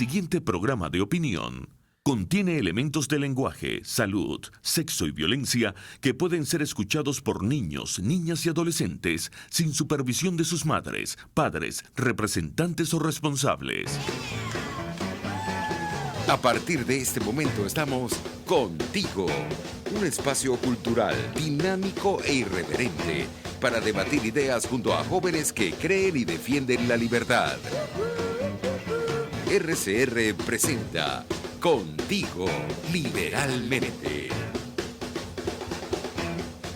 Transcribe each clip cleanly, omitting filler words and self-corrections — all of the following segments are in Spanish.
Siguiente programa de opinión contiene elementos de lenguaje, salud, sexo y violencia que pueden ser escuchados por niños, niñas y adolescentes sin supervisión de sus madres, padres, representantes o responsables. A partir de este momento estamos contigo, un espacio cultural dinámico e irreverente para debatir ideas junto a jóvenes que creen y defienden la libertad. RCR presenta Contigo Liberalmente.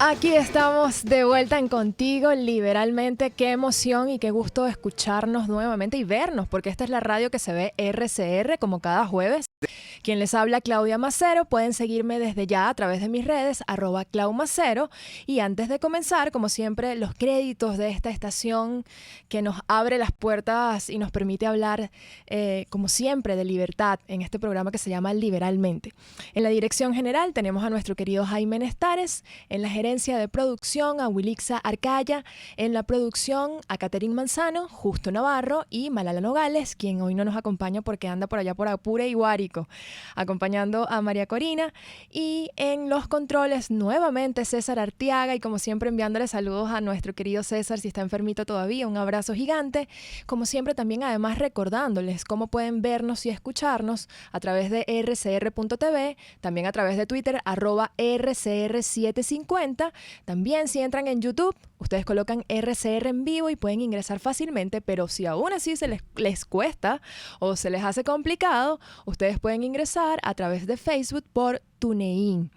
Aquí estamos de vuelta en Contigo Liberalmente. Qué emoción y qué gusto escucharnos nuevamente y vernos, porque esta es la radio que se ve RCR como cada jueves. Quien les habla, Claudia Macero. Pueden seguirme desde ya a través de mis redes, @claumacero. Y antes de comenzar, como siempre, los créditos de esta estación que nos abre las puertas y nos permite hablar, como siempre, de libertad en este programa que se llama Liberalmente. En la dirección general tenemos a nuestro querido Jaime Nestares, en la gerencia de producción a Wilixa Arcaya, en la producción a Caterín Manzano, Justo Navarro y Malala Nogales, quien hoy no nos acompaña porque anda por allá por Apure y Guárico, acompañando a María Corina, y en los controles nuevamente César Arteaga, y como siempre enviándole saludos a nuestro querido César si está enfermito todavía, un abrazo gigante. Como siempre también además recordándoles cómo pueden vernos y escucharnos a través de rcr.tv, también a través de Twitter @rcr750, también si entran en YouTube ustedes colocan RCR en vivo y pueden ingresar fácilmente, pero si aún así les cuesta o se les hace complicado, ustedes pueden ingresar a través de Facebook por TuneIn.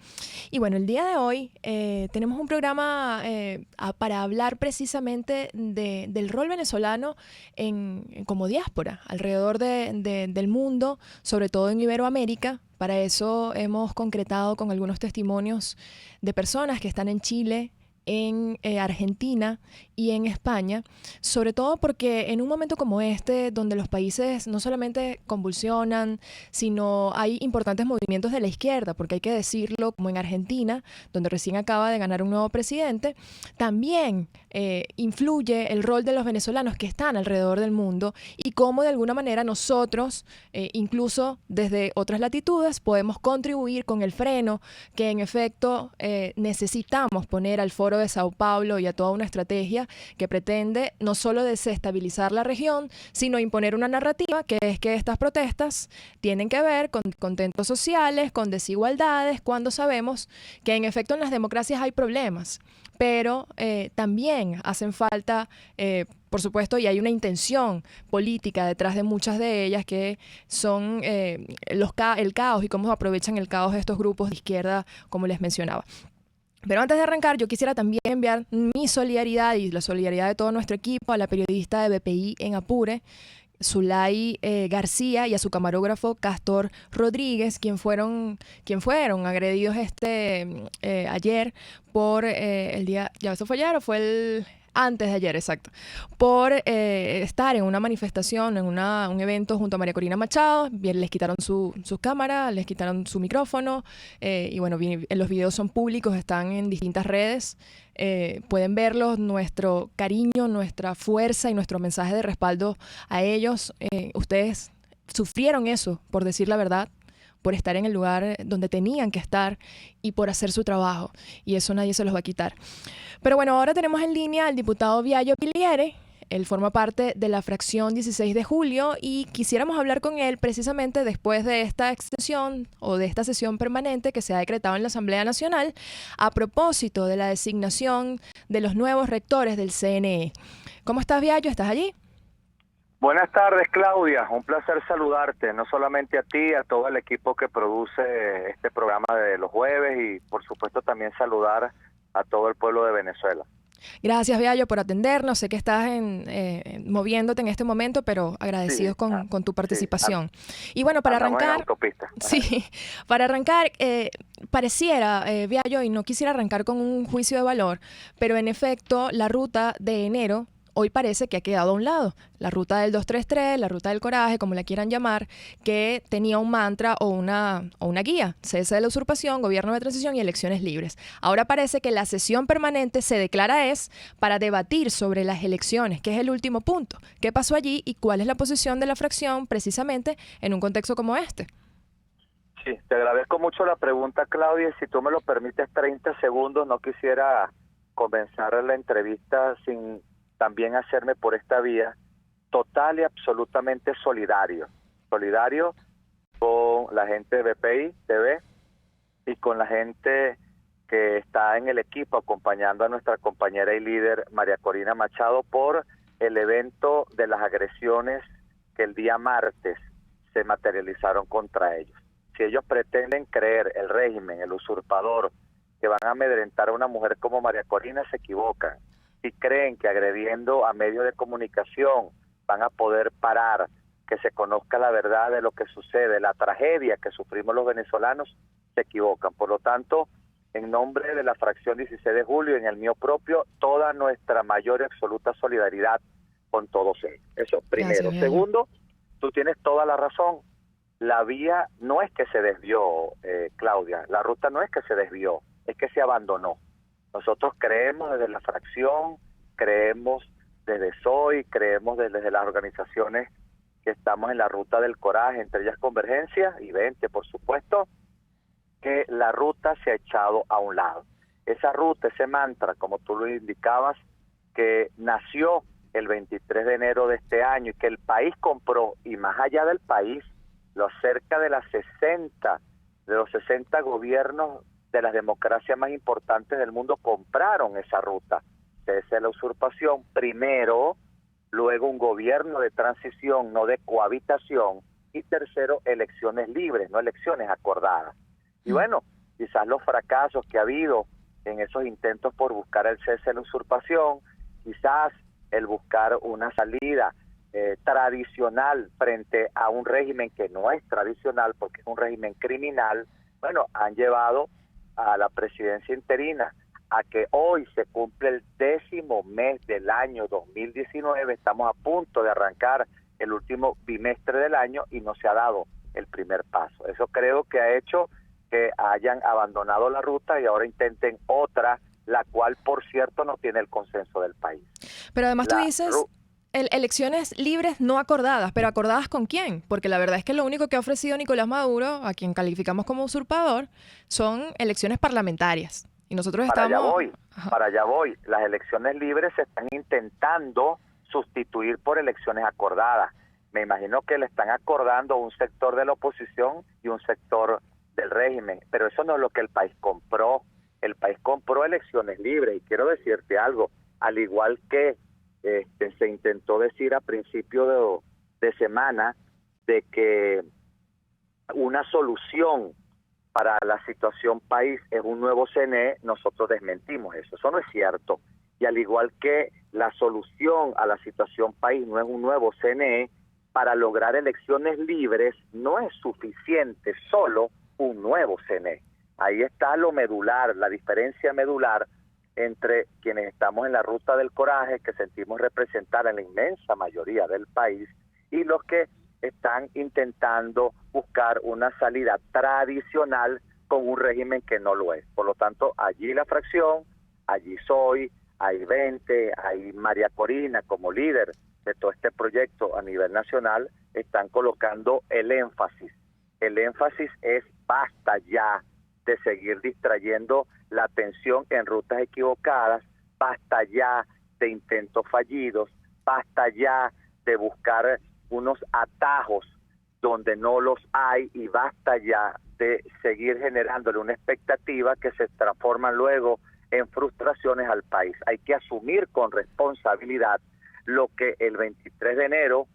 Y bueno, el día de hoy tenemos un programa para hablar precisamente del rol venezolano como diáspora alrededor del mundo, sobre todo en Iberoamérica. Para eso hemos concretado con algunos testimonios de personas que están en Chile, en Argentina y en España, sobre todo porque en un momento como este, donde los países no solamente convulsionan, sino hay importantes movimientos de la izquierda, porque hay que decirlo, como en Argentina, donde recién acaba de ganar un nuevo presidente, también influye el rol de los venezolanos que están alrededor del mundo y cómo de alguna manera nosotros, incluso desde otras latitudes, podemos contribuir con el freno que en efecto necesitamos poner al Foro de Sao Paulo y a toda una estrategia que pretende no solo desestabilizar la región, sino imponer una narrativa que es que estas protestas tienen que ver con contentos sociales, con desigualdades, cuando sabemos que en efecto en las democracias hay problemas, pero también hacen falta, por supuesto, y hay una intención política detrás de muchas de ellas que son el caos y cómo aprovechan el caos de estos grupos de izquierda, como les mencionaba. Pero antes de arrancar, yo quisiera también enviar mi solidaridad y la solidaridad de todo nuestro equipo a la periodista de BPI en Apure, Zulay García, y a su camarógrafo Castor Rodríguez, quien fueron agredidos ayer por el día, ¿ya eso fue ayer o fue el antes de ayer, exacto, por estar en una manifestación, en un evento junto a María Corina Machado? Bien, les quitaron sus cámaras, les quitaron su micrófono, y bueno, los videos son públicos, están en distintas redes, pueden verlos. Nuestro cariño, nuestra fuerza y nuestro mensaje de respaldo a ellos. Ustedes sufrieron eso, por decir la verdad, por estar en el lugar donde tenían que estar y por hacer su trabajo, y eso nadie se los va a quitar. Pero bueno, ahora tenemos en línea al diputado Biagio Piliere. Él forma parte de la fracción 16 de julio y quisiéramos hablar con él precisamente después de esta extensión o de esta sesión permanente que se ha decretado en la Asamblea Nacional a propósito de la designación de los nuevos rectores del CNE. ¿Cómo estás, Biagio? ¿Estás allí? Buenas tardes, Claudia. Un placer saludarte, no solamente a ti, a todo el equipo que produce este programa de los jueves, y por supuesto también saludar a todo el pueblo de Venezuela. Gracias, Biagio, por atendernos. Sé que estás moviéndote en este momento, pero agradecidos con tu participación. Sí. Y bueno, para arrancar, pareciera, Biagio, y no quisiera arrancar con un juicio de valor, pero en efecto, la ruta de enero hoy parece que ha quedado a un lado. La ruta del 233, la ruta del coraje, como la quieran llamar, que tenía un mantra o una guía: cese de la usurpación, gobierno de transición y elecciones libres. Ahora parece que la sesión permanente se declara para debatir sobre las elecciones, que es el último punto. ¿Qué pasó allí y cuál es la posición de la fracción precisamente en un contexto como este? Sí, te agradezco mucho la pregunta, Claudia. Si tú me lo permites 30 segundos, no quisiera comenzar la entrevista sin también hacerme por esta vía total y absolutamente solidario con la gente de BPI TV y con la gente que está en el equipo acompañando a nuestra compañera y líder María Corina Machado por el evento de las agresiones que el día martes se materializaron contra ellos. Si ellos pretenden creer, el régimen, el usurpador, que van a amedrentar a una mujer como María Corina, se equivocan. Si creen que agrediendo a medios de comunicación van a poder parar que se conozca la verdad de lo que sucede, la tragedia que sufrimos los venezolanos, se equivocan. Por lo tanto, en nombre de la fracción 16 de julio y en el mío propio, toda nuestra mayor y absoluta solidaridad con todos ellos. Eso primero. Gracias, segundo, tú tienes toda la razón. La vía no es que se desvió, Claudia, la ruta no es que se desvió, es que se abandonó. Nosotros creemos desde la fracción, creemos desde SOY, creemos desde las organizaciones que estamos en la ruta del coraje, entre ellas Convergencia y 20, por supuesto, que la ruta se ha echado a un lado. Esa ruta, ese mantra, como tú lo indicabas, que nació el 23 de enero de este año y que el país compró, y más allá del país, los cerca de los 60 gobiernos de las democracias más importantes del mundo compraron esa ruta. Cese de la usurpación primero, luego un gobierno de transición, no de cohabitación, y tercero, elecciones libres, no elecciones acordadas. Y bueno, quizás los fracasos que ha habido en esos intentos por buscar el cese de la usurpación, quizás el buscar una salida tradicional frente a un régimen que no es tradicional porque es un régimen criminal, bueno, han llevado a la presidencia interina a que hoy se cumple el 10º mes del año 2019, estamos a punto de arrancar el último bimestre del año y no se ha dado el primer paso. Eso creo que ha hecho que hayan abandonado la ruta y ahora intenten otra, la cual, por cierto, no tiene el consenso del país. Pero además tú dices elecciones libres no acordadas, pero ¿acordadas con quién? Porque la verdad es que lo único que ha ofrecido Nicolás Maduro, a quien calificamos como usurpador, son elecciones parlamentarias. Y nosotros estamos... Para allá voy. Las elecciones libres se están intentando sustituir por elecciones acordadas. Me imagino que le están acordando a un sector de la oposición y un sector del régimen, pero eso no es lo que el país compró. El país compró elecciones libres y quiero decirte algo, al igual que se intentó decir a principio de semana de que una solución para la situación país es un nuevo CNE, nosotros desmentimos eso. Eso no es cierto. Y al igual que la solución a la situación país no es un nuevo CNE, para lograr elecciones libres no es suficiente solo un nuevo CNE. Ahí está lo medular, la diferencia medular entre quienes estamos en la ruta del coraje, que sentimos representar a la inmensa mayoría del país, y los que están intentando buscar una salida tradicional con un régimen que no lo es. Por lo tanto, allí la fracción, allí SOY, hay 20, hay María Corina como líder de todo este proyecto a nivel nacional, están colocando el énfasis. El énfasis es basta ya de seguir distrayendo la atención en rutas equivocadas, basta ya de intentos fallidos, basta ya de buscar unos atajos donde no los hay y basta ya de seguir generándole una expectativa que se transforma luego en frustraciones al país. Hay que asumir con responsabilidad lo que el 23 de enero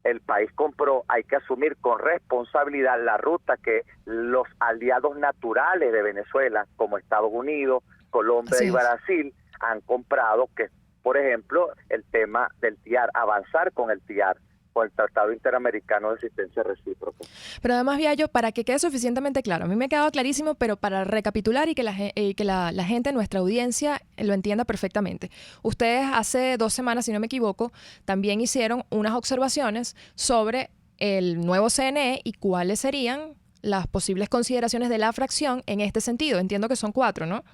el país compró, hay que asumir con responsabilidad la ruta que los aliados naturales de Venezuela, como Estados Unidos, Colombia y Brasil, han comprado, que por ejemplo el tema del TIAR, avanzar con el TIAR, con el Tratado Interamericano de Asistencia Recíproca. Pero además, Viallo, para que quede suficientemente claro, a mí me ha quedado clarísimo, pero para recapitular y que la gente, nuestra audiencia, lo entienda perfectamente. Ustedes hace 2 semanas, si no me equivoco, también hicieron unas observaciones sobre el nuevo CNE y cuáles serían las posibles consideraciones de la fracción en este sentido. Entiendo que son 4, ¿no?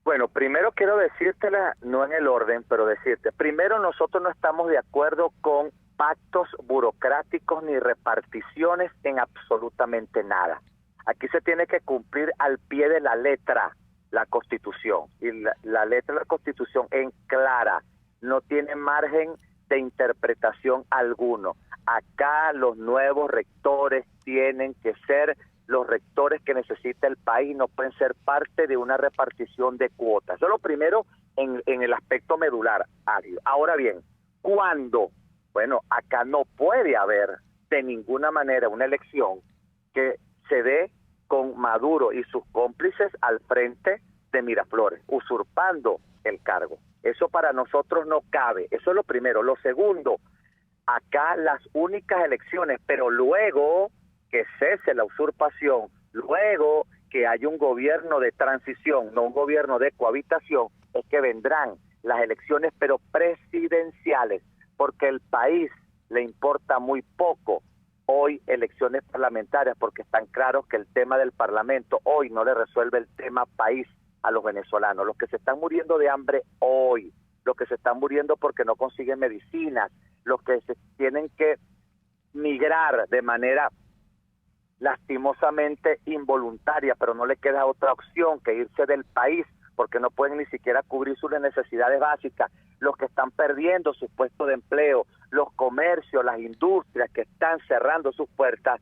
Bueno, primero quiero decírtela, no en el orden, pero decirte, primero nosotros no estamos de acuerdo con pactos burocráticos ni reparticiones en absolutamente nada. Aquí se tiene que cumplir al pie de la letra la Constitución, y la letra de la Constitución en clara, no tiene margen de interpretación alguno. Acá los nuevos rectores tienen que ser los rectores que necesita el país, no pueden ser parte de una repartición de cuotas. Eso es lo primero en el aspecto medular, Árido. Ahora bien, ¿cuándo? Bueno, acá no puede haber de ninguna manera una elección que se dé con Maduro y sus cómplices al frente de Miraflores, usurpando el cargo. Eso para nosotros no cabe, eso es lo primero. Lo segundo, acá las únicas elecciones, pero luego que cese la usurpación, luego que haya un gobierno de transición, no un gobierno de cohabitación, es que vendrán las elecciones, pero presidenciales, porque el país le importa muy poco hoy elecciones parlamentarias, porque están claros que el tema del Parlamento hoy no le resuelve el tema país a los venezolanos. Los que se están muriendo de hambre hoy, los que se están muriendo porque no consiguen medicinas, los que se tienen que migrar de manera lastimosamente involuntaria, pero no le queda otra opción que irse del país porque no pueden ni siquiera cubrir sus necesidades básicas, los que están perdiendo sus puestos de empleo, los comercios, las industrias que están cerrando sus puertas,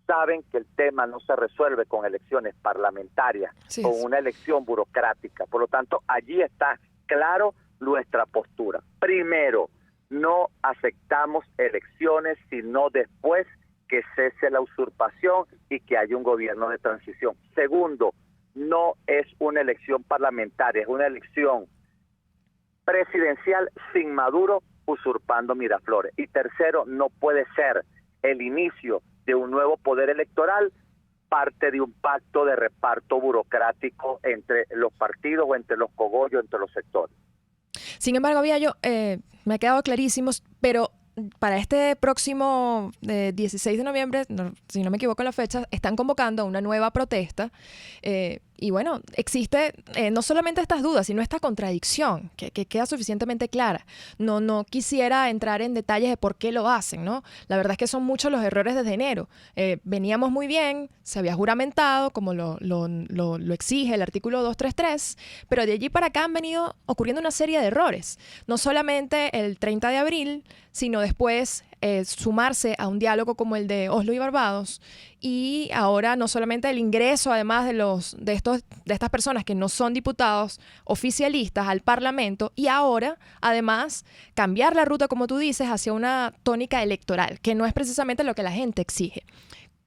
saben que el tema no se resuelve con elecciones parlamentarias, sí, con una elección burocrática. Por lo tanto, allí está claro nuestra postura. Primero, no aceptamos elecciones sino después que cese la usurpación y que haya un gobierno de transición. Segundo, no es una elección parlamentaria, es una elección presidencial sin Maduro usurpando Miraflores. Y tercero, no puede ser el inicio de un nuevo poder electoral parte de un pacto de reparto burocrático entre los partidos o entre los cogollos, entre los sectores. Sin embargo, Viallo, me ha quedado clarísimo, pero para este próximo 16 de noviembre, si no me equivoco en la fecha, están convocando a una nueva protesta. Y bueno, existe no solamente estas dudas, sino esta contradicción que queda suficientemente clara. No quisiera entrar en detalles de por qué lo hacen, ¿no? La verdad es que son muchos los errores desde enero. Veníamos muy bien, se había juramentado, como lo exige el artículo 233, pero de allí para acá han venido ocurriendo una serie de errores. No solamente el 30 de abril, sino después sumarse a un diálogo como el de Oslo y Barbados, y ahora no solamente el ingreso, además de estas personas que no son diputados oficialistas al Parlamento, y ahora, además, cambiar la ruta, como tú dices, hacia una tónica electoral, que no es precisamente lo que la gente exige.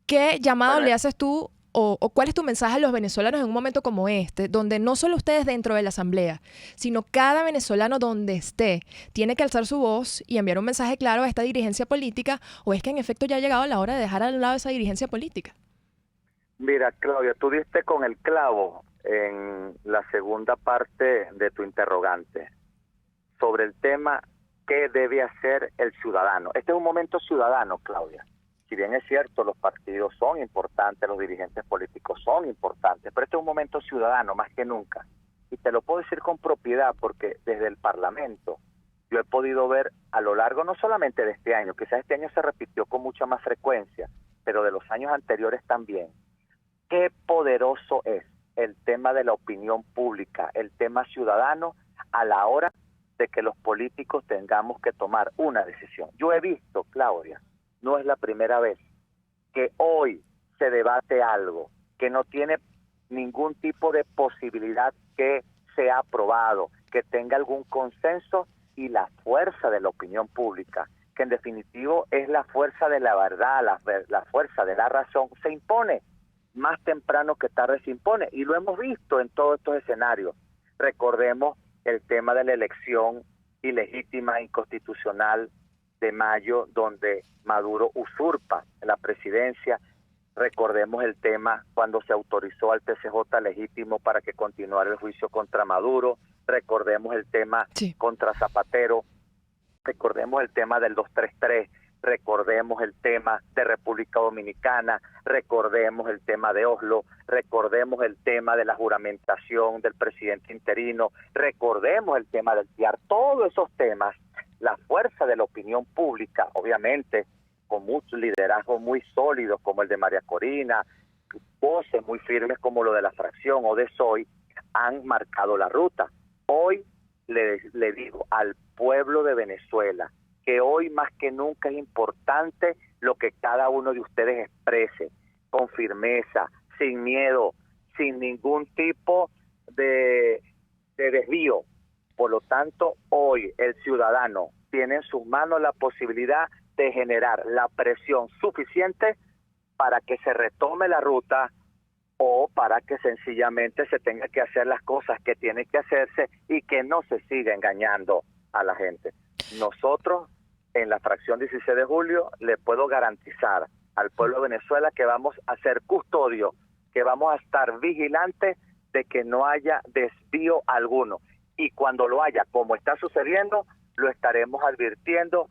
¿Qué llamado le haces tú o cuál es tu mensaje a los venezolanos en un momento como este, donde no solo ustedes dentro de la Asamblea, sino cada venezolano donde esté tiene que alzar su voz y enviar un mensaje claro a esta dirigencia política, o es que en efecto ya ha llegado la hora de dejar al lado esa dirigencia política? Mira, Claudia, tú diste con el clavo en la segunda parte de tu interrogante sobre el tema ¿qué debe hacer el ciudadano? Este es un momento ciudadano, Claudia. Si bien es cierto, los partidos son importantes, los dirigentes políticos son importantes, pero este es un momento ciudadano más que nunca. Y te lo puedo decir con propiedad porque desde el Parlamento yo he podido ver a lo largo no solamente de este año, quizás este año se repitió con mucha más frecuencia, pero de los años anteriores también, qué poderoso es el tema de la opinión pública, el tema ciudadano a la hora de que los políticos tengamos que tomar una decisión. Yo he visto, Claudia, no es la primera vez que hoy se debate algo que no tiene ningún tipo de posibilidad que sea aprobado, que tenga algún consenso, y la fuerza de la opinión pública, que en definitivo es la fuerza de la verdad, la fuerza de la razón, se impone. Más temprano que tarde se impone, y lo hemos visto en todos estos escenarios. Recordemos el tema de la elección ilegítima, inconstitucional de mayo, donde Maduro usurpa la presidencia. Recordemos el tema cuando se autorizó al TCJ legítimo para que continuara el juicio contra Maduro. Recordemos el tema contra Zapatero. Recordemos el tema del 233. Recordemos el tema de República Dominicana. Recordemos el tema de Oslo. Recordemos el tema de la juramentación del presidente interino. Recordemos el tema del TIAR. Todos esos temas, la fuerza de la opinión pública, obviamente, con muchos liderazgos muy sólidos como el de María Corina, voces muy firmes como lo de la fracción o de SOY, han marcado la ruta. Hoy le digo al pueblo de Venezuela que hoy más que nunca es importante lo que cada uno de ustedes exprese, con firmeza, sin miedo, sin ningún tipo de desvío. Por lo tanto, hoy el ciudadano tiene en sus manos la posibilidad de generar la presión suficiente para que se retome la ruta o para que sencillamente se tenga que hacer las cosas que tienen que hacerse y que no se siga engañando a la gente. Nosotros, en la fracción 16 de julio, le puedo garantizar al pueblo de Venezuela que vamos a ser custodio, que vamos a estar vigilantes de que no haya desvío alguno. Y cuando lo haya, como está sucediendo, lo estaremos advirtiendo,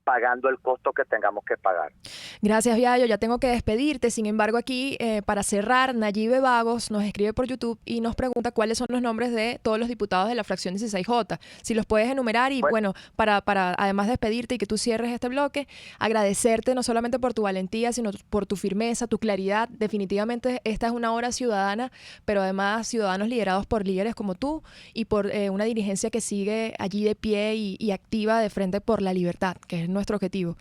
pagando el costo que tengamos que pagar. Gracias, Viallo. Ya tengo que despedirte. Sin embargo, aquí, para cerrar, Nayibe Vagos nos escribe por YouTube y nos pregunta cuáles son los nombres de todos los diputados de la fracción 16J. Si los puedes enumerar y, bueno, para además de despedirte y que tú cierres este bloque, agradecerte no solamente por tu valentía, sino por tu firmeza, tu claridad. Definitivamente esta es una hora ciudadana, pero además ciudadanos liderados por líderes como tú y por una dirigencia que sigue allí de pie y activa de frente por la libertad, que es nuestro objetivo.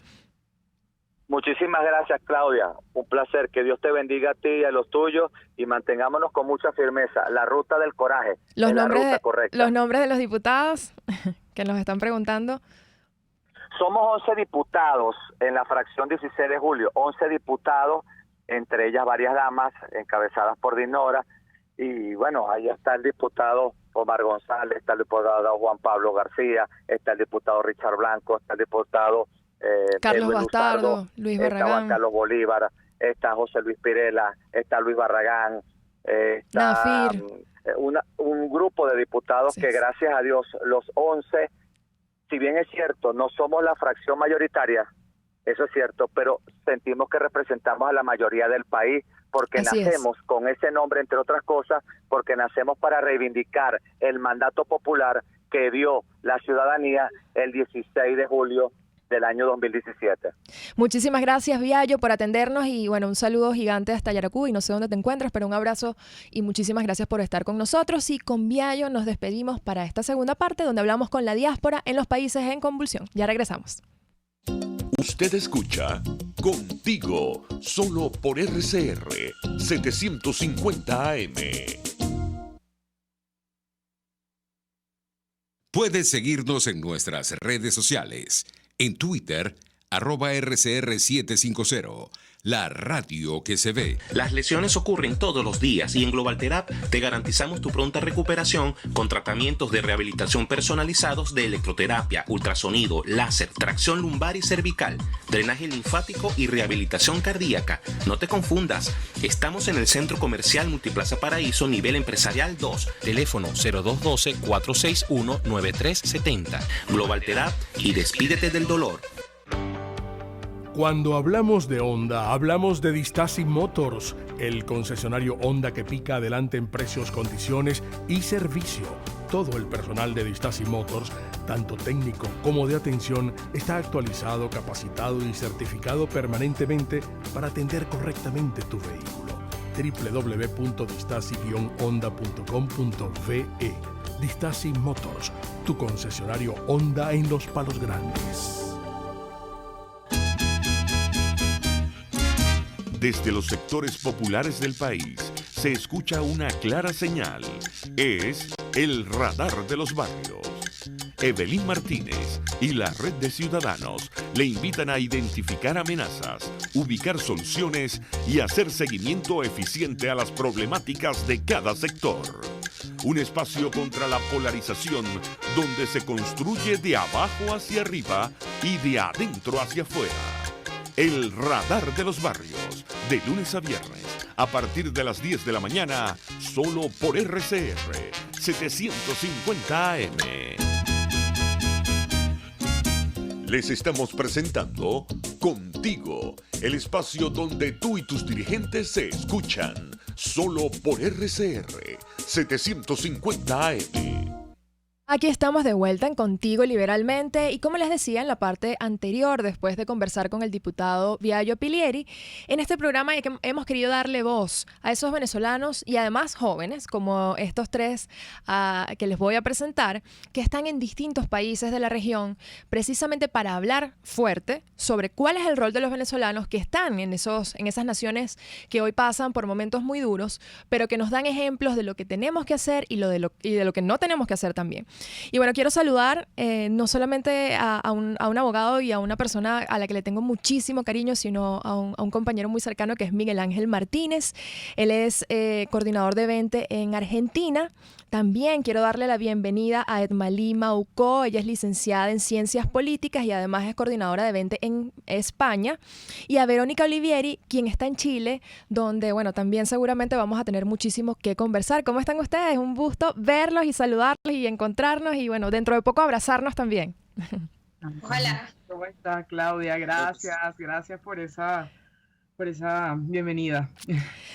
Muchísimas gracias, Claudia. Un placer. Que Dios te bendiga a ti y a los tuyos y mantengámonos con mucha firmeza. La ruta del coraje. Los nombres la ruta correcta. Los nombres de los diputados que nos están preguntando. Somos 11 diputados en la fracción 16 de julio. 11 diputados, entre ellas varias damas, encabezadas por Dinora. Y bueno, ahí está el diputado Omar González, está el diputado Juan Pablo García, está el diputado Richard Blanco, está el diputado Carlos Edwin Bastardo, Luzardo, Luis está Barragán, Juan Carlos Bolívar, está José Luis Pirela, está Luis Barragán, está un grupo de diputados que gracias a Dios los 11, si bien es cierto, no somos la fracción mayoritaria, eso es cierto, pero sentimos que representamos a la mayoría del país porque nacemos con ese nombre, entre otras cosas, porque nacemos para reivindicar el mandato popular que dio la ciudadanía el 16 de julio del año 2017. Muchísimas gracias, Viallo, por atendernos y bueno, un saludo gigante hasta Yaracuy, no sé dónde te encuentras, pero un abrazo y muchísimas gracias por estar con nosotros. Y con Viallo nos despedimos para esta segunda parte donde hablamos con la diáspora en los países en convulsión. Ya regresamos. Usted escucha Contigo, solo por RCR 750 AM. Puedes seguirnos en nuestras redes sociales. En Twitter, @RCR750, la radio que se ve. Las lesiones ocurren todos los días y en Global Therap te garantizamos tu pronta recuperación con tratamientos de rehabilitación personalizados de electroterapia, ultrasonido, láser, tracción lumbar y cervical, drenaje linfático y rehabilitación cardíaca. No te confundas, estamos en el Centro Comercial Multiplaza Paraíso, nivel empresarial 2. Teléfono 0212-461-9370. Global Therap y despídete del dolor. Cuando hablamos de Honda, hablamos de Distasi Motors, el concesionario Honda que pica adelante en precios, condiciones y servicio. Todo el personal de Distasi Motors, tanto técnico como de atención, está actualizado, capacitado y certificado permanentemente para atender correctamente tu vehículo. www.distasi-honda.com.ve. Distasi Motors, tu concesionario Honda en Los Palos Grandes. Desde los sectores populares del país se escucha una clara señal. Es el radar de los barrios. Evelyn Martínez y la Red de Ciudadanos le invitan a identificar amenazas, ubicar soluciones y hacer seguimiento eficiente a las problemáticas de cada sector. Un espacio contra la polarización donde se construye de abajo hacia arriba y de adentro hacia afuera. El Radar de los Barrios, de lunes a viernes, a partir de las 10 de la mañana, solo por RCR 750 AM. Les estamos presentando Contigo, el espacio donde tú y tus dirigentes se escuchan, solo por RCR 750 AM. Aquí estamos de vuelta en Contigo Liberalmente y como les decía en la parte anterior, después de conversar con el diputado Biagio Pilieri, en este programa hemos querido darle voz a esos venezolanos y además jóvenes, como estos tres que les voy a presentar, que están en distintos países de la región, precisamente para hablar fuerte sobre cuál es el rol de los venezolanos que están en esas naciones que hoy pasan por momentos muy duros, pero que nos dan ejemplos de lo que tenemos que hacer y de lo que no tenemos que hacer también. Y bueno, quiero saludar no solamente a un abogado y a una persona a la que le tengo muchísimo cariño, sino a un compañero muy cercano que es Miguel Ángel Martínez. Él es coordinador de Vente en Argentina. También quiero darle la bienvenida a Edmalí Maucó. Ella es licenciada en Ciencias Políticas y además es coordinadora de Vente en España. Y a Verónica Olivieri, quien está en Chile, donde, bueno, también seguramente vamos a tener muchísimo que conversar. ¿Cómo están ustedes? Un gusto verlos y saludarlos y encontrarnos y, bueno, dentro de poco abrazarnos también. Hola. ¿Cómo está, Claudia? Gracias por esa bienvenida.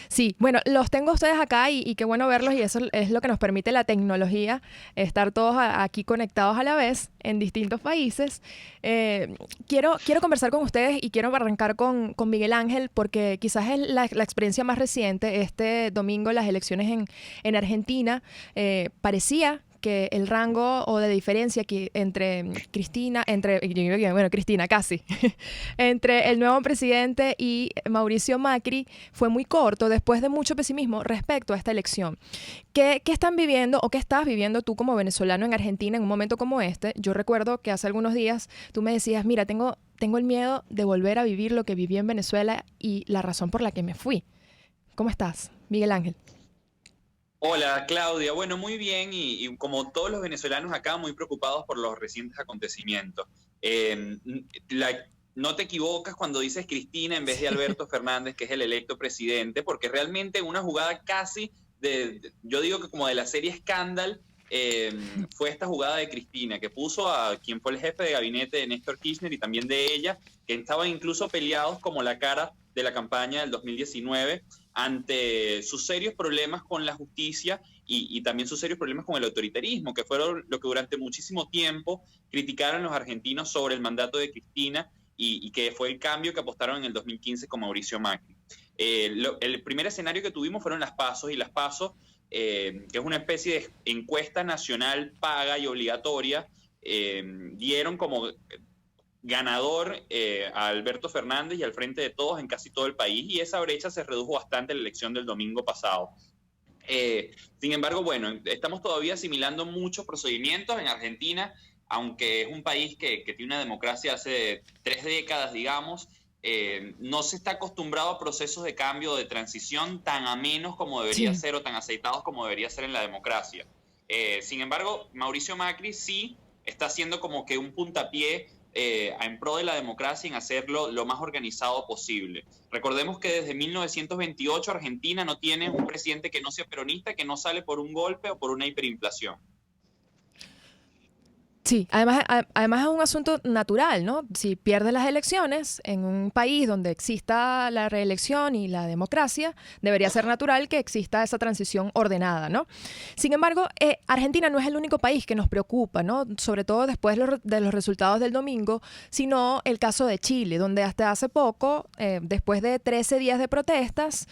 Sí, bueno, los tengo a ustedes acá y qué bueno verlos y eso es lo que nos permite la tecnología, estar todos aquí conectados a la vez en distintos países. Quiero conversar con ustedes y quiero arrancar con Miguel Ángel porque quizás es la experiencia más reciente. Este domingo las elecciones en Argentina parecía que el rango o de diferencia que entre Cristina casi, entre el nuevo presidente y Mauricio Macri fue muy corto después de mucho pesimismo respecto a esta elección. ¿Qué están viviendo o qué estás viviendo tú como venezolano en Argentina en un momento como este? Yo recuerdo que hace algunos días tú me decías, mira, tengo el miedo de volver a vivir lo que viví en Venezuela y la razón por la que me fui. ¿Cómo estás, Miguel Ángel? Hola, Claudia. Bueno, muy bien y como todos los venezolanos acá, muy preocupados por los recientes acontecimientos. No te equivocas cuando dices Cristina en vez de Alberto Fernández, que es el electo presidente, porque realmente una jugada casi yo digo que como de la serie Scandal, fue esta jugada de Cristina, que puso a quien fue el jefe de gabinete de Néstor Kirchner y también de ella, que estaban incluso peleados como la cara de la campaña del 2019, ante sus serios problemas con la justicia y también sus serios problemas con el autoritarismo, que fueron lo que durante muchísimo tiempo criticaron los argentinos sobre el mandato de Cristina y que fue el cambio que apostaron en el 2015 con Mauricio Macri. El primer escenario que tuvimos fueron las PASO, y las PASO, que es una especie de encuesta nacional paga y obligatoria, dieron como ganador a Alberto Fernández y al Frente de Todos en casi todo el país, y esa brecha se redujo bastante en la elección del domingo pasado. Sin embargo, bueno, estamos todavía asimilando muchos procedimientos en Argentina, aunque es un país que tiene una democracia hace 3 décadas, digamos. No se está acostumbrado a procesos de cambio, de transición tan amenos como debería ser o tan aceitados como debería ser en la democracia. Sin embargo, Mauricio Macri sí está haciendo como que un puntapié en pro de la democracia, en hacerlo lo más organizado posible. Recordemos que desde 1928 Argentina no tiene un presidente que no sea peronista, que no sale por un golpe o por una hiperinflación. Sí, además es un asunto natural, ¿no? Si pierdes las elecciones en un país donde exista la reelección y la democracia, debería ser natural que exista esa transición ordenada, ¿no? Sin embargo, Argentina no es el único país que nos preocupa, ¿no? Sobre todo después de los resultados del domingo, sino el caso de Chile, donde hasta hace poco, después de 13 días de protestas,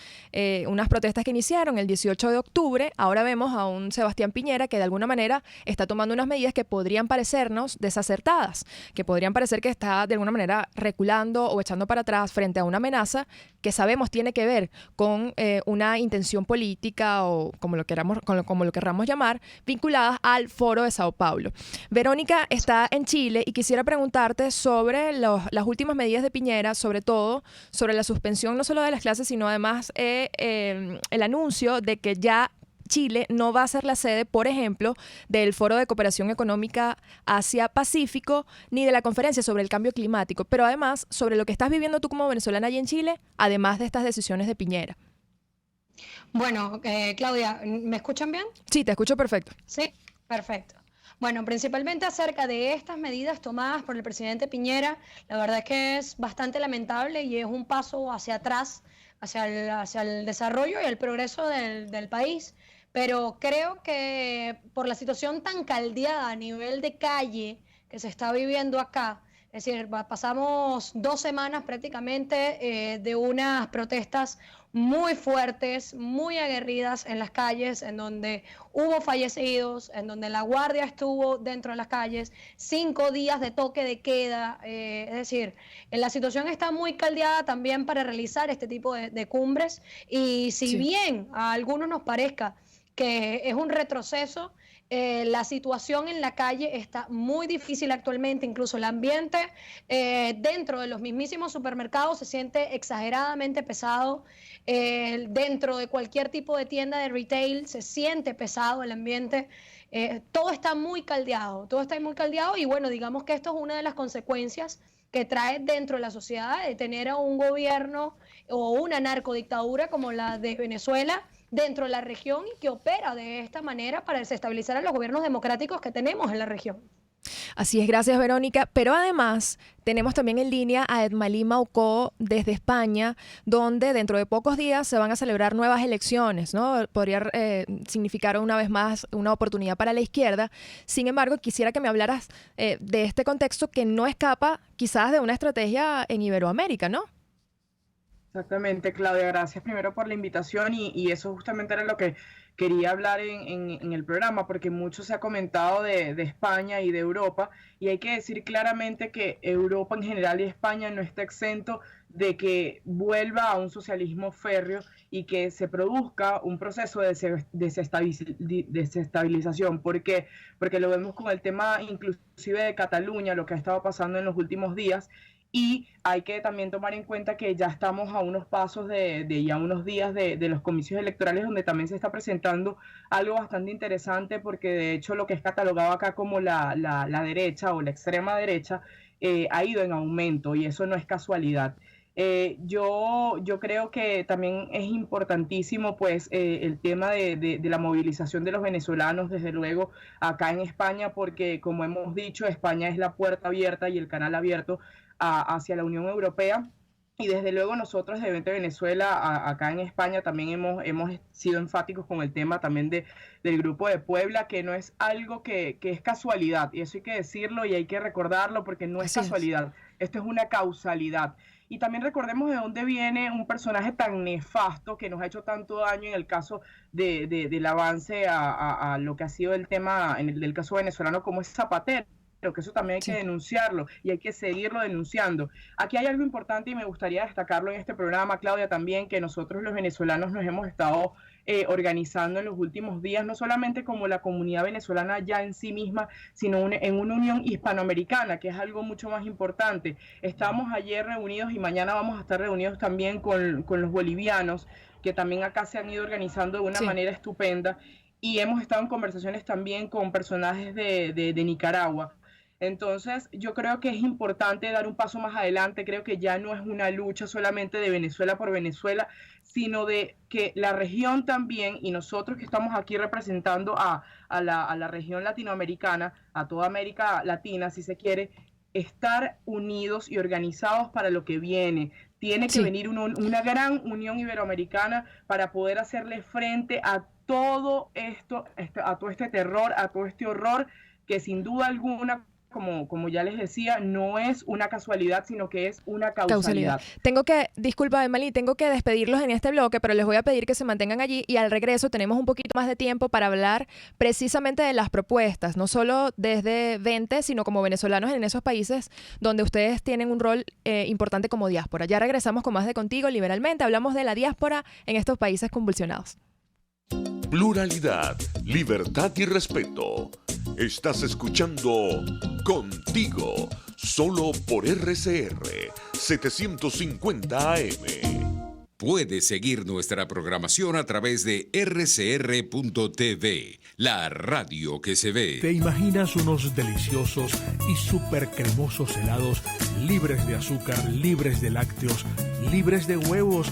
unas protestas que iniciaron el 18 de octubre, ahora vemos a un Sebastián Piñera que de alguna manera está tomando unas medidas que podrían parecernos desacertadas, que podrían parecer que está de alguna manera reculando o echando para atrás frente a una amenaza que sabemos tiene que ver con una intención política o como lo querramos llamar, vinculadas al Foro de Sao Paulo. Verónica está en Chile y quisiera preguntarte sobre las últimas medidas de Piñera, sobre todo sobre la suspensión no solo de las clases, sino además el anuncio de que ya Chile no va a ser la sede, por ejemplo, del Foro de Cooperación Económica Asia-Pacífico, ni de la conferencia sobre el cambio climático, pero además sobre lo que estás viviendo tú como venezolana allí en Chile, además de estas decisiones de Piñera. Bueno, Claudia, ¿me escuchan bien? Sí, te escucho perfecto. Sí, perfecto. Bueno, principalmente acerca de estas medidas tomadas por el presidente Piñera, la verdad es que es bastante lamentable y es un paso hacia atrás, hacia el desarrollo y el progreso del país. Pero creo que por la situación tan caldeada a nivel de calle que se está viviendo acá, es decir, pasamos 2 semanas prácticamente de unas protestas muy fuertes, muy aguerridas en las calles, en donde hubo fallecidos, en donde la guardia estuvo dentro de las calles, 5 días de toque de queda, es decir, la situación está muy caldeada también para realizar este tipo de cumbres, y si bien a algunos nos parezca que es un retroceso, la situación en la calle está muy difícil actualmente, incluso el ambiente dentro de los mismísimos supermercados se siente exageradamente pesado, dentro de cualquier tipo de tienda de retail se siente pesado el ambiente, todo está muy caldeado y bueno, digamos que esto es una de las consecuencias que trae dentro de la sociedad de tener a un gobierno o una narcodictadura como la de Venezuela dentro de la región y que opera de esta manera para desestabilizar a los gobiernos democráticos que tenemos en la región. Así es, gracias Verónica. Pero además tenemos también en línea a Edmalí Maucó desde España, donde dentro de pocos días se van a celebrar nuevas elecciones, ¿no? Podría significar una vez más una oportunidad para la izquierda. Sin embargo, quisiera que me hablaras de este contexto que no escapa quizás de una estrategia en Iberoamérica, ¿no? Exactamente, Claudia, gracias primero por la invitación y eso justamente era lo que quería hablar en el programa, porque mucho se ha comentado de España y de Europa, y hay que decir claramente que Europa en general y España no está exento de que vuelva a un socialismo férreo y que se produzca un proceso de desestabilización. ¿Por qué? Porque lo vemos con el tema inclusive de Cataluña, lo que ha estado pasando en los últimos días. Y hay que también tomar en cuenta que ya estamos a unos pasos de ya unos días de los comicios electorales, donde también se está presentando algo bastante interesante, porque de hecho lo que es catalogado acá como la derecha o la extrema derecha ha ido en aumento, y eso no es casualidad. Yo creo que también es importantísimo pues el tema de la movilización de los venezolanos, desde luego acá en España, porque como hemos dicho, España es la puerta abierta y el canal abierto hacia la Unión Europea, y desde luego nosotros de Vente Venezuela acá en España también hemos sido enfáticos con el tema también del Grupo de Puebla, que no es algo que es casualidad, y eso hay que decirlo y hay que recordarlo, porque no es casualidad, esto es una causalidad. Y también recordemos de dónde viene un personaje tan nefasto que nos ha hecho tanto daño en el caso del avance a lo que ha sido el tema del caso venezolano, como es Zapatero, que eso también hay que denunciarlo y hay que seguirlo denunciando. Aquí hay algo importante y me gustaría destacarlo en este programa, Claudia, también, que nosotros los venezolanos nos hemos estado organizando en los últimos días, no solamente como la comunidad venezolana ya en sí misma, sino en una unión hispanoamericana, que es algo mucho más importante. Estamos ayer reunidos y mañana vamos a estar reunidos también con los bolivianos, que también acá se han ido organizando de una manera estupenda, y hemos estado en conversaciones también con personajes de Nicaragua. Entonces, yo creo que es importante dar un paso más adelante. Creo que ya no es una lucha solamente de Venezuela por Venezuela, sino de que la región también, y nosotros que estamos aquí representando a la región latinoamericana, a toda América Latina, si se quiere, estar unidos y organizados para lo que viene. Tiene que venir una gran unión iberoamericana para poder hacerle frente a todo esto, a todo este terror, a todo este horror, que sin duda alguna, como ya les decía, no es una casualidad, sino que es una causalidad. Disculpa, Edmalí, tengo que despedirlos en este bloque, pero les voy a pedir que se mantengan allí, y al regreso tenemos un poquito más de tiempo para hablar precisamente de las propuestas, no solo desde Vente, sino como venezolanos en esos países donde ustedes tienen un rol importante como diáspora. Ya regresamos con más de Contigo Liberalmente. Hablamos de la diáspora en estos países convulsionados. Pluralidad, libertad y respeto. Estás escuchando Contigo, solo por RCR 750 AM. Puedes seguir nuestra programación a través de rcr.tv, la radio que se ve. ¿Te imaginas unos deliciosos y súper cremosos helados libres de azúcar, libres de lácteos, libres de huevos,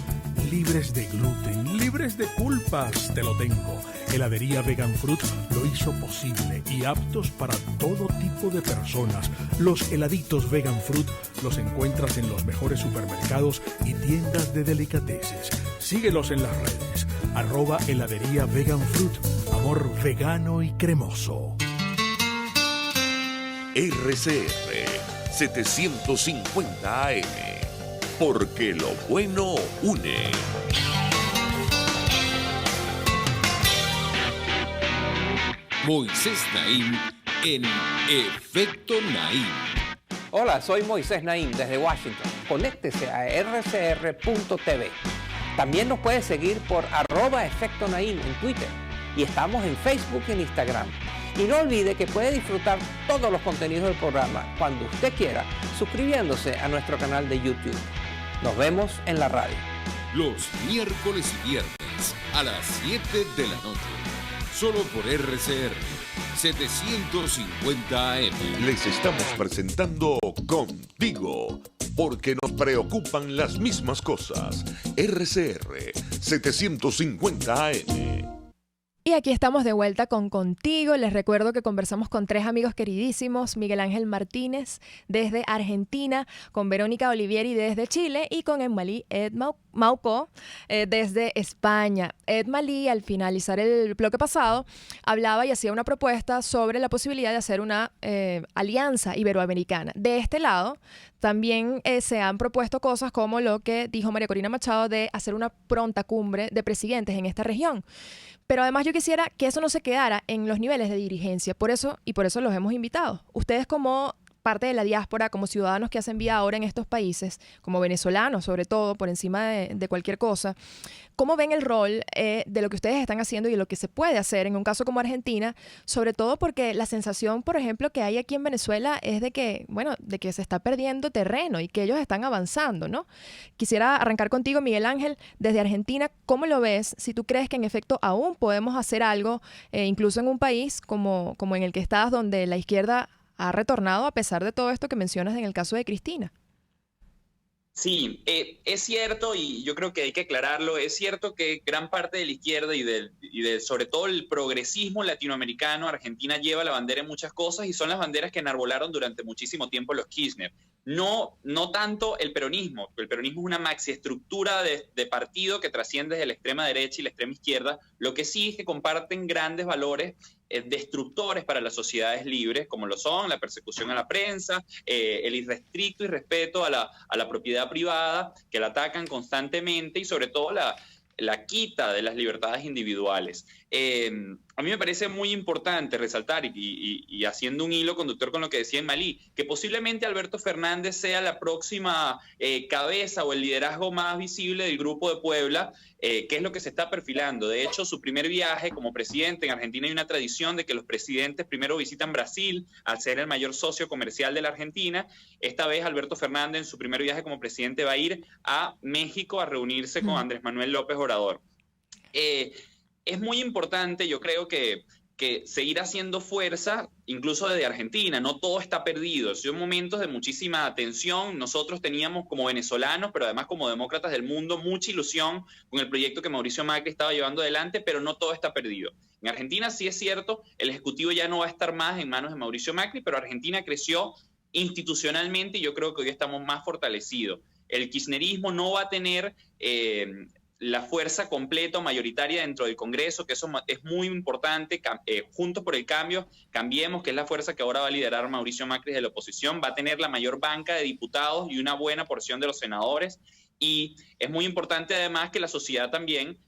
libres de gluten, libres de culpas? Te lo tengo. Heladería Vegan Fruit lo hizo posible y aptos para todo tipo de personas. Los heladitos Vegan Fruit los encuentras en los mejores supermercados y tiendas de delicateces. Síguelos en las redes. @heladería Vegan Fruit. Amor vegano y cremoso. RCR 750 AM. Porque lo bueno une. Moisés Naim en Efecto Naim. Hola, soy Moisés Naim desde Washington. Conéctese a rcr.tv. También nos puede seguir por @Efecto Naim en Twitter. Y estamos en Facebook y en Instagram. Y no olvide que puede disfrutar todos los contenidos del programa cuando usted quiera, suscribiéndose a nuestro canal de YouTube. Nos vemos en la radio. Los miércoles y viernes a las 7 de la noche. Solo por RCR 750 AM. Les estamos presentando Contigo, porque nos preocupan las mismas cosas. RCR 750 AM. Y aquí estamos de vuelta con Contigo. Les recuerdo que conversamos con 3 amigos queridísimos: Miguel Ángel Martínez desde Argentina, con Verónica Olivieri desde Chile y con Edmalí Maucó desde España. Edmalí, al finalizar el bloque pasado, hablaba y hacía una propuesta sobre la posibilidad de hacer una alianza iberoamericana. De este lado, también se han propuesto cosas como lo que dijo María Corina Machado de hacer una pronta cumbre de presidentes en esta región. Pero además yo quisiera que eso no se quedara en los niveles de dirigencia. Por eso los hemos invitado. Ustedes, como parte de la diáspora, como ciudadanos que hacen vida ahora en estos países, como venezolanos sobre todo, por encima de cualquier cosa, ¿cómo ven el rol de lo que ustedes están haciendo y de lo que se puede hacer en un caso como Argentina? Sobre todo porque la sensación, por ejemplo, que hay aquí en Venezuela es de que se está perdiendo terreno y que ellos están avanzando, ¿no? Quisiera arrancar contigo, Miguel Ángel, desde Argentina. ¿Cómo lo ves? Si tú crees que en efecto aún podemos hacer algo, incluso en un país como en el que estás, donde la izquierda ha retornado a pesar de todo esto que mencionas en el caso de Cristina. Sí, es cierto, y yo creo que hay que aclararlo, es cierto que gran parte de la izquierda y de sobre todo el progresismo latinoamericano, Argentina lleva la bandera en muchas cosas y son las banderas que enarbolaron durante muchísimo tiempo los Kirchner. No tanto el peronismo. El peronismo es una maxiestructura de partido que trasciende desde la extrema derecha y la extrema izquierda. Lo que sí es que comparten grandes valores destructores para las sociedades libres, como lo son la persecución a la prensa, el irrestricto irrespeto a la propiedad privada, que la atacan constantemente, y sobre todo la quita de las libertades individuales. A mí me parece muy importante resaltar, y haciendo un hilo conductor con lo que decía Edmalí, que posiblemente Alberto Fernández sea la próxima cabeza o el liderazgo más visible del Grupo de Puebla, que es lo que se está perfilando. De hecho, su primer viaje como presidente, en Argentina hay una tradición de que los presidentes primero visitan Brasil, al ser el mayor socio comercial de la Argentina. Esta vez Alberto Fernández en su primer viaje como presidente va a ir a México a reunirse con Andrés Manuel López Obrador. Es muy importante, yo creo que seguir haciendo fuerza, incluso desde Argentina. No todo está perdido. Son momentos de muchísima tensión. Nosotros teníamos, como venezolanos, pero además como demócratas del mundo, mucha ilusión con el proyecto que Mauricio Macri estaba llevando adelante, pero no todo está perdido. En Argentina sí es cierto, el Ejecutivo ya no va a estar más en manos de Mauricio Macri, pero Argentina creció institucionalmente y yo creo que hoy estamos más fortalecidos. El kirchnerismo no va a tener la fuerza completa o mayoritaria dentro del Congreso, que eso es muy importante. Juntos por el Cambio, Cambiemos, que es la fuerza que ahora va a liderar Mauricio Macri de la oposición, va a tener la mayor banca de diputados y una buena porción de los senadores. Y es muy importante además que la sociedad también,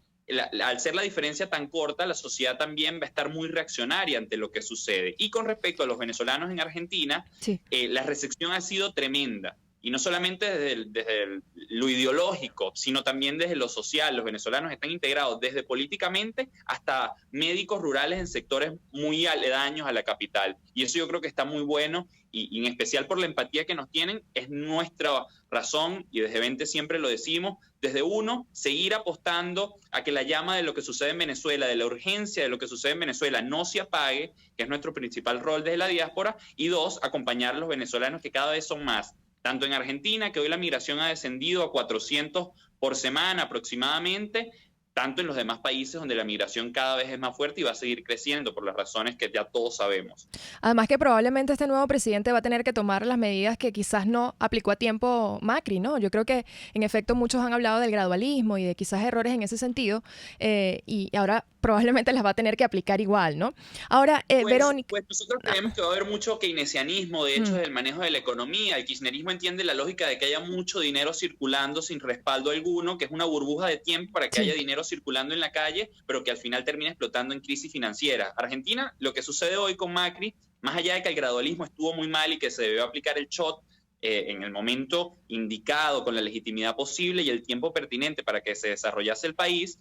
al ser la diferencia tan corta, la sociedad también va a estar muy reaccionaria ante lo que sucede. Y con respecto a los venezolanos en Argentina, sí, la recepción ha sido tremenda. y no solamente desde lo ideológico, sino también desde lo social. Los venezolanos están integrados desde políticamente hasta médicos rurales en sectores muy aledaños a la capital. Y eso yo creo que está muy bueno, y en especial por la empatía que nos tienen, es nuestra razón, y desde 20 siempre lo decimos, desde uno, seguir apostando a que la llama de lo que sucede en Venezuela, de la urgencia de lo que sucede en Venezuela, no se apague, que es nuestro principal rol desde la diáspora, y dos, acompañar a los venezolanos que cada vez son más. Tanto en Argentina, que hoy la migración ha descendido a 400 por semana aproximadamente, tanto en los demás países donde la migración cada vez es más fuerte y va a seguir creciendo por las razones que ya todos sabemos. Además que probablemente este nuevo presidente va a tener que tomar las medidas que quizás no aplicó a tiempo Macri, ¿no? Yo creo que en efecto muchos han hablado del gradualismo y de quizás errores en ese sentido, y ahora probablemente las va a tener que aplicar igual, ¿no? Ahora, Verónica... Pues nosotros creemos que va a haber mucho keynesianismo, de hecho, del manejo de la economía. El kirchnerismo entiende la lógica de que haya mucho dinero circulando sin respaldo alguno, que es una burbuja de tiempo para que haya dinero circulando en la calle, pero que al final termina explotando en crisis financiera. Argentina, lo que sucede hoy con Macri, más allá de que el gradualismo estuvo muy mal y que se debió aplicar el shot en el momento indicado, con la legitimidad posible y el tiempo pertinente para que se desarrollase el país,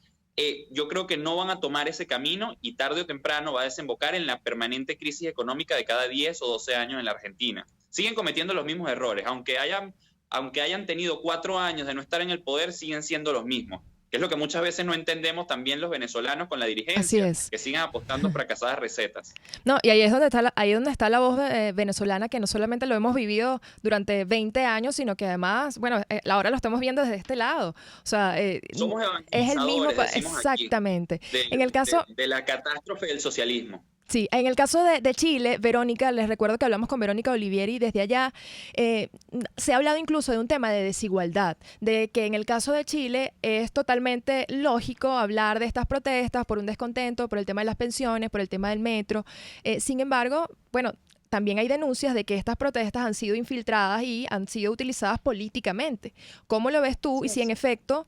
yo creo que no van a tomar ese camino, y tarde o temprano va a desembocar en la permanente crisis económica de cada 10 o 12 años en la Argentina. Siguen cometiendo los mismos errores, aunque hayan tenido 4 años de no estar en el poder, siguen siendo los mismos, que es lo que muchas veces no entendemos también los venezolanos con la dirigencia, que sigan apostando fracasadas recetas. No, y ahí es donde está la voz venezolana, que no solamente lo hemos vivido durante 20 años, sino que además, bueno, ahora lo estamos viendo desde este lado. O sea, somos es el mismo, exactamente. En el caso de la catástrofe del socialismo. Sí, en el caso de Chile, Verónica, les recuerdo que hablamos con Verónica Olivieri desde allá, se ha hablado incluso de un tema de desigualdad, de que en el caso de Chile es totalmente lógico hablar de estas protestas por un descontento, por el tema de las pensiones, por el tema del metro. Sin embargo, bueno, también hay denuncias de que estas protestas han sido infiltradas y han sido utilizadas políticamente. ¿Cómo lo ves tú? Y si en efecto,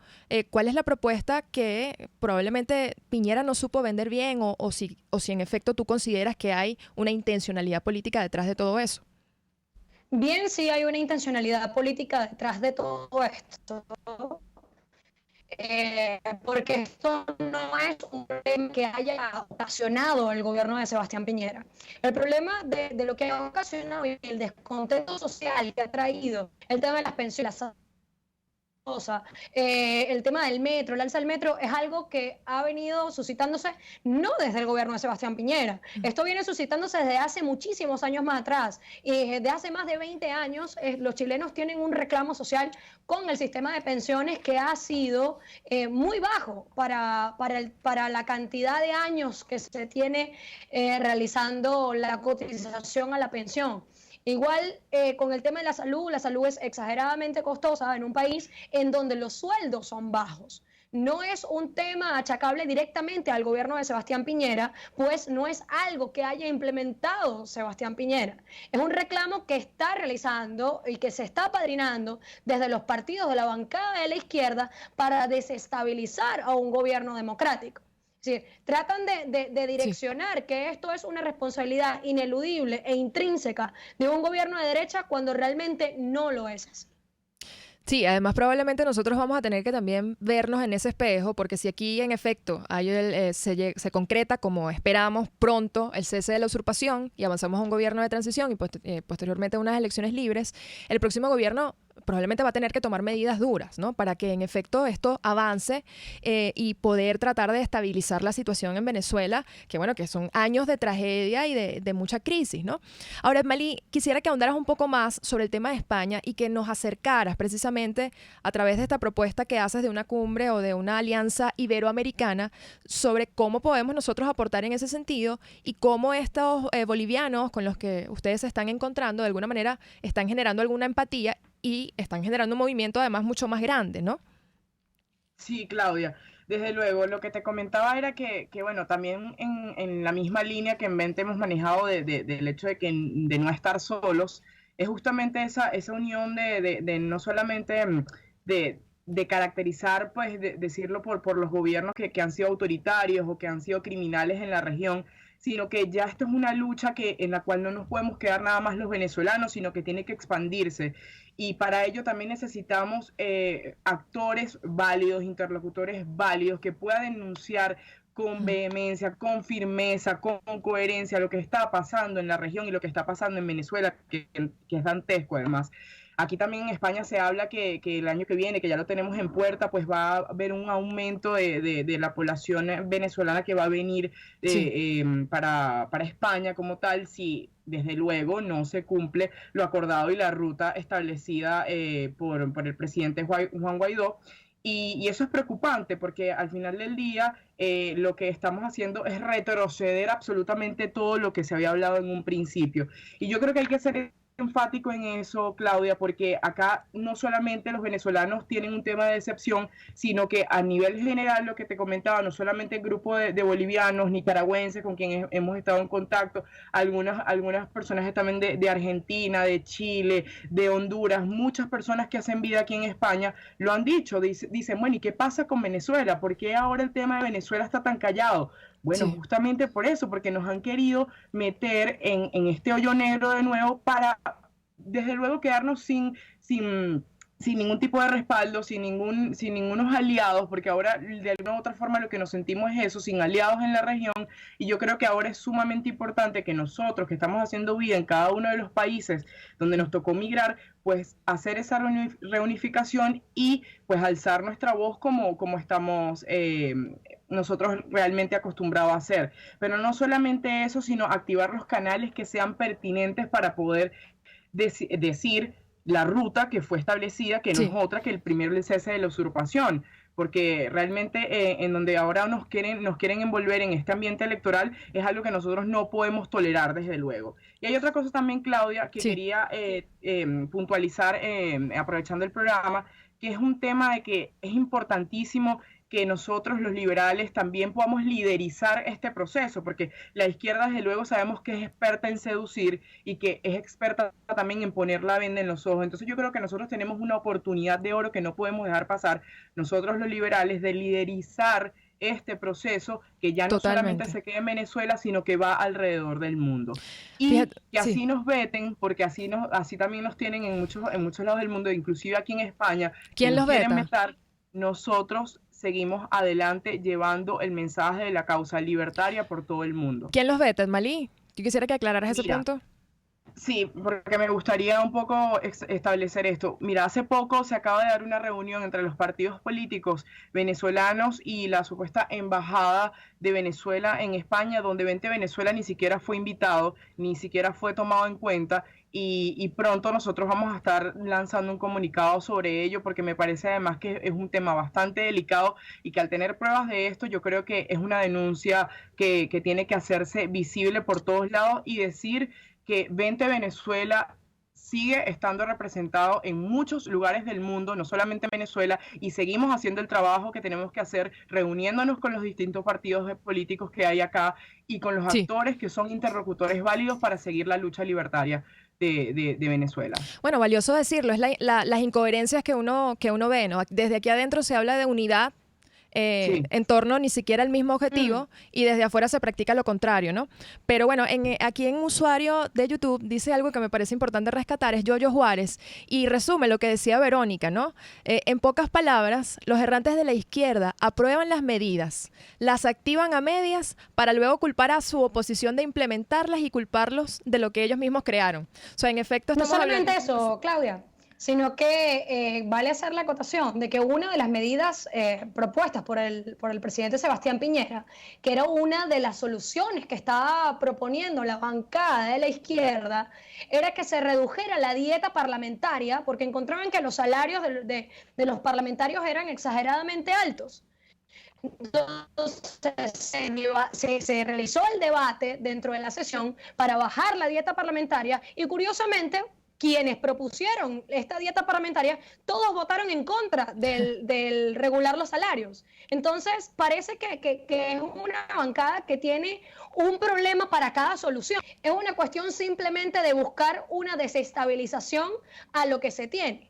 ¿cuál es la propuesta que probablemente Piñera no supo vender bien, o si en efecto tú consideras que hay una intencionalidad política detrás de todo eso? Bien, sí hay una intencionalidad política detrás de todo esto. Porque esto no es un problema que haya ocasionado el gobierno de Sebastián Piñera. El problema de lo que ha ocasionado y el descontento social que ha traído el tema de las pensiones, el tema del metro, el alza del metro, es algo que ha venido suscitándose no desde el gobierno de Sebastián Piñera. Esto viene suscitándose desde hace muchísimos años más atrás. Y desde hace más de 20 años los chilenos tienen un reclamo social con el sistema de pensiones que ha sido muy bajo para la cantidad de años que se tiene realizando la cotización a la pensión. Igual con el tema de la salud es exageradamente costosa en un país en donde los sueldos son bajos. No es un tema achacable directamente al gobierno de Sebastián Piñera, pues no es algo que haya implementado Sebastián Piñera. Es un reclamo que está realizando y que se está apadrinando desde los partidos de la bancada de la izquierda para desestabilizar a un gobierno democrático. Es decir, tratan de direccionar que esto es una responsabilidad ineludible e intrínseca de un gobierno de derecha cuando realmente no lo es así. Sí, además probablemente nosotros vamos a tener que también vernos en ese espejo, porque si aquí en efecto se concreta, como esperamos, pronto el cese de la usurpación y avanzamos a un gobierno de transición y posteriormente a unas elecciones libres, el próximo gobierno probablemente va a tener que tomar medidas duras, ¿no? Para que en efecto esto avance y poder tratar de estabilizar la situación en Venezuela, que bueno, que son años de tragedia y de mucha crisis, ¿no? Ahora, Malí, quisiera que ahondaras un poco más sobre el tema de España y que nos acercaras precisamente a través de esta propuesta que haces de una cumbre o de una alianza iberoamericana sobre cómo podemos nosotros aportar en ese sentido y cómo estos bolivianos con los que ustedes se están encontrando de alguna manera están generando alguna empatía y están generando un movimiento además mucho más grande, ¿no? Sí, Claudia, desde luego, lo que te comentaba era que bueno, también en la misma línea que en Vente hemos manejado del hecho de no estar solos, es justamente esa unión de no solamente de caracterizar, pues decirlo por los gobiernos que han sido autoritarios o que han sido criminales en la región, sino que ya esto es una lucha en la cual no nos podemos quedar nada más los venezolanos, sino que tiene que expandirse. Y para ello también necesitamos actores válidos, interlocutores válidos, que puedan denunciar con vehemencia, con firmeza, con coherencia lo que está pasando en la región y lo que está pasando en Venezuela, que es dantesco además. Aquí también en España se habla que el año que viene, que ya lo tenemos en puerta, pues va a haber un aumento de la población venezolana que va a venir para España como tal, si desde luego no se cumple lo acordado y la ruta establecida por el presidente Juan Guaidó. Y eso es preocupante porque al final del día lo que estamos haciendo es retroceder absolutamente todo lo que se había hablado en un principio. Y yo creo que hay que ser enfático en eso, Claudia, porque acá no solamente los venezolanos tienen un tema de decepción, sino que a nivel general, lo que te comentaba, no solamente el grupo de bolivianos, nicaragüenses con quienes hemos estado en contacto, algunas personas también de Argentina, de Chile, de Honduras, muchas personas que hacen vida aquí en España lo han dicho, dicen, bueno, ¿y qué pasa con Venezuela? ¿Por qué ahora el tema de Venezuela está tan callado? Bueno, justamente por eso, porque nos han querido meter en este hoyo negro de nuevo para, desde luego, quedarnos sin ningún tipo de respaldo, sin ningunos aliados, porque ahora de alguna u otra forma lo que nos sentimos es eso, sin aliados en la región, y yo creo que ahora es sumamente importante que nosotros, que estamos haciendo vida en cada uno de los países donde nos tocó migrar, pues hacer esa reunificación y pues alzar nuestra voz como estamos nosotros realmente acostumbrados a hacer. Pero no solamente eso, sino activar los canales que sean pertinentes para poder decir la ruta que fue establecida, que no es otra que el primer cese de la usurpación, porque realmente en donde ahora nos quieren envolver en este ambiente electoral es algo que nosotros no podemos tolerar, desde luego. Y hay otra cosa también, Claudia, que quería puntualizar, aprovechando el programa, que es un tema de que es importantísimo que nosotros los liberales también podamos liderizar este proceso, porque la izquierda desde luego sabemos que es experta en seducir y que es experta también en poner la venda en los ojos. Entonces yo creo que nosotros tenemos una oportunidad de oro que no podemos dejar pasar, nosotros los liberales, de liderizar este proceso que ya no solamente se queda en Venezuela, sino que va alrededor del mundo. Y que así nos veten, porque así también nos tienen en muchos lados del mundo, inclusive aquí en España. ¿Quién los veta? Nosotros seguimos adelante llevando el mensaje de la causa libertaria por todo el mundo. ¿Quién los veta, Malí? Yo quisiera que aclararas ese punto. Sí, porque me gustaría un poco establecer esto. Mira, hace poco se acaba de dar una reunión entre los partidos políticos venezolanos y la supuesta embajada de Venezuela en España, donde Vente Venezuela ni siquiera fue invitado, ni siquiera fue tomado en cuenta. Y pronto nosotros vamos a estar lanzando un comunicado sobre ello, porque me parece además que es un tema bastante delicado y que al tener pruebas de esto yo creo que es una denuncia que tiene que hacerse visible por todos lados y decir que Vente Venezuela sigue estando representado en muchos lugares del mundo, no solamente en Venezuela, y seguimos haciendo el trabajo que tenemos que hacer, reuniéndonos con los distintos partidos políticos que hay acá y con los actores que son interlocutores válidos para seguir la lucha libertaria de Venezuela. Bueno, valioso decirlo, es las incoherencias que uno ve, ¿no? Desde aquí adentro se habla de unidad en torno ni siquiera al mismo objetivo y desde afuera se practica lo contrario, ¿no? Pero bueno, aquí en un usuario de YouTube dice algo que me parece importante rescatar, es Yoyo Juárez, y resume lo que decía Verónica, ¿no? En pocas palabras, los errantes de la izquierda aprueban las medidas, las activan a medias para luego culpar a su oposición de implementarlas y culparlos de lo que ellos mismos crearon. O sea, en efecto... No solamente eso, Claudia, sino que vale hacer la acotación de que una de las medidas propuestas por el presidente Sebastián Piñera, que era una de las soluciones que estaba proponiendo la bancada de la izquierda, era que se redujera la dieta parlamentaria, porque encontraban que los salarios de los parlamentarios eran exageradamente altos. Entonces se realizó el debate dentro de la sesión para bajar la dieta parlamentaria y curiosamente quienes propusieron esta dieta parlamentaria, todos votaron en contra del regular los salarios. Entonces, parece que es una bancada que tiene un problema para cada solución. Es una cuestión simplemente de buscar una desestabilización a lo que se tiene.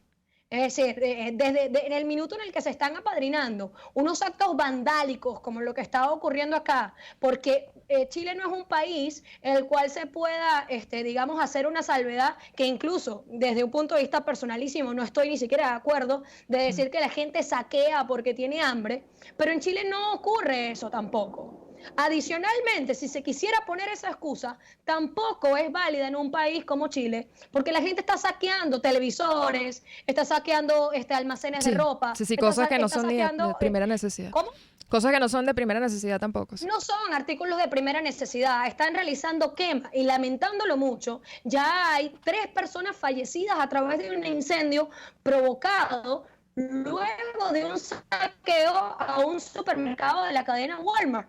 Es decir, en el minuto en el que se están apadrinando unos actos vandálicos como lo que está ocurriendo acá, porque Chile no es un país en el cual se pueda, digamos, hacer una salvedad, que incluso desde un punto de vista personalísimo no estoy ni siquiera de acuerdo de decir que la gente saquea porque tiene hambre, pero en Chile no ocurre eso tampoco. Adicionalmente, si se quisiera poner esa excusa, tampoco es válida en un país como Chile, porque la gente está saqueando televisores, está saqueando almacenes de ropa. Sí, cosas que no son ni de primera necesidad. ¿Cómo? Cosas que no son de primera necesidad tampoco. Sí. No son artículos de primera necesidad, están realizando quemas y lamentándolo mucho, ya hay 3 personas fallecidas a través de un incendio provocado luego de un saqueo a un supermercado de la cadena Walmart.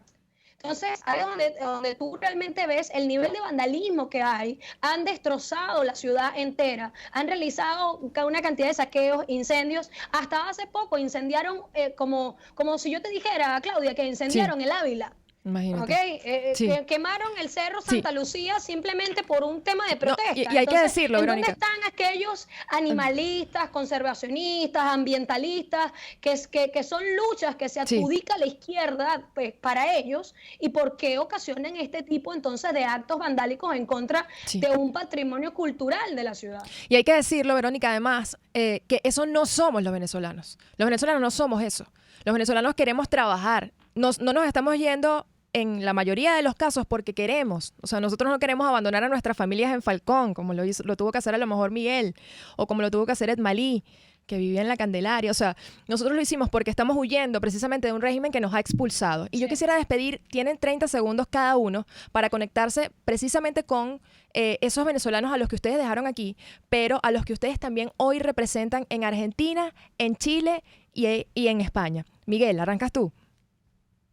Entonces, ahí es donde tú realmente ves el nivel de vandalismo que hay. Han destrozado la ciudad entera, han realizado una cantidad de saqueos, incendios. Hasta hace poco incendiaron, como si yo te dijera, Claudia, que incendiaron el Ávila. Imagínate. Okay. Quemaron el Cerro Santa Lucía simplemente por un tema de protesta. Y hay que decirlo, Verónica. ¿Dónde están aquellos animalistas, conservacionistas, ambientalistas, que son luchas que se adjudica a la izquierda, pues, para ellos? ¿Y por qué ocasionan este tipo entonces de actos vandálicos en contra de un patrimonio cultural de la ciudad? Y hay que decirlo, Verónica, además, que eso no somos los venezolanos. Los venezolanos no somos eso. Los venezolanos queremos trabajar. No nos estamos yendo en la mayoría de los casos porque queremos. O sea, nosotros no queremos abandonar a nuestras familias en Falcón, como lo tuvo que hacer a lo mejor Miguel, o como lo tuvo que hacer Edmalí, que vivía en la Candelaria. O sea, nosotros lo hicimos porque estamos huyendo precisamente de un régimen que nos ha expulsado. Y yo quisiera despedir, tienen 30 segundos cada uno para conectarse precisamente con esos venezolanos a los que ustedes dejaron aquí, pero a los que ustedes también hoy representan en Argentina, en Chile y en España. Miguel, ¿arrancas tú?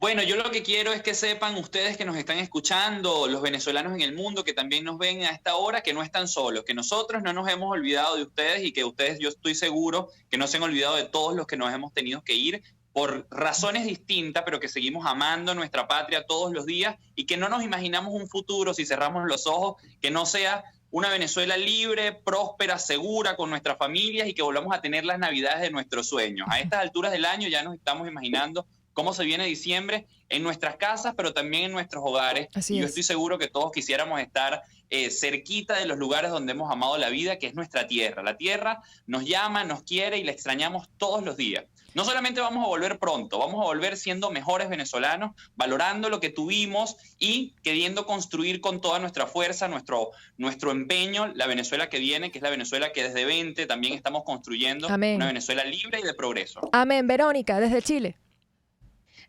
Bueno, yo lo que quiero es que sepan ustedes que nos están escuchando, los venezolanos en el mundo que también nos ven a esta hora, que no están solos, que nosotros no nos hemos olvidado de ustedes y que ustedes, yo estoy seguro que no se han olvidado de todos los que nos hemos tenido que ir por razones distintas, pero que seguimos amando nuestra patria todos los días y que no nos imaginamos un futuro, si cerramos los ojos, que no sea una Venezuela libre, próspera, segura, con nuestras familias y que volvamos a tener las navidades de nuestros sueños. A estas alturas del año ya nos estamos imaginando cómo se viene diciembre en nuestras casas, pero también en nuestros hogares. Y yo estoy seguro que todos quisiéramos estar cerquita de los lugares donde hemos amado la vida, que es nuestra tierra. La tierra nos llama, nos quiere y la extrañamos todos los días. No solamente vamos a volver pronto, vamos a volver siendo mejores venezolanos, valorando lo que tuvimos y queriendo construir con toda nuestra fuerza, nuestro empeño, la Venezuela que viene, que es la Venezuela que desde 20 también estamos construyendo. Amén. Una Venezuela libre y de progreso. Amén. Verónica, desde Chile.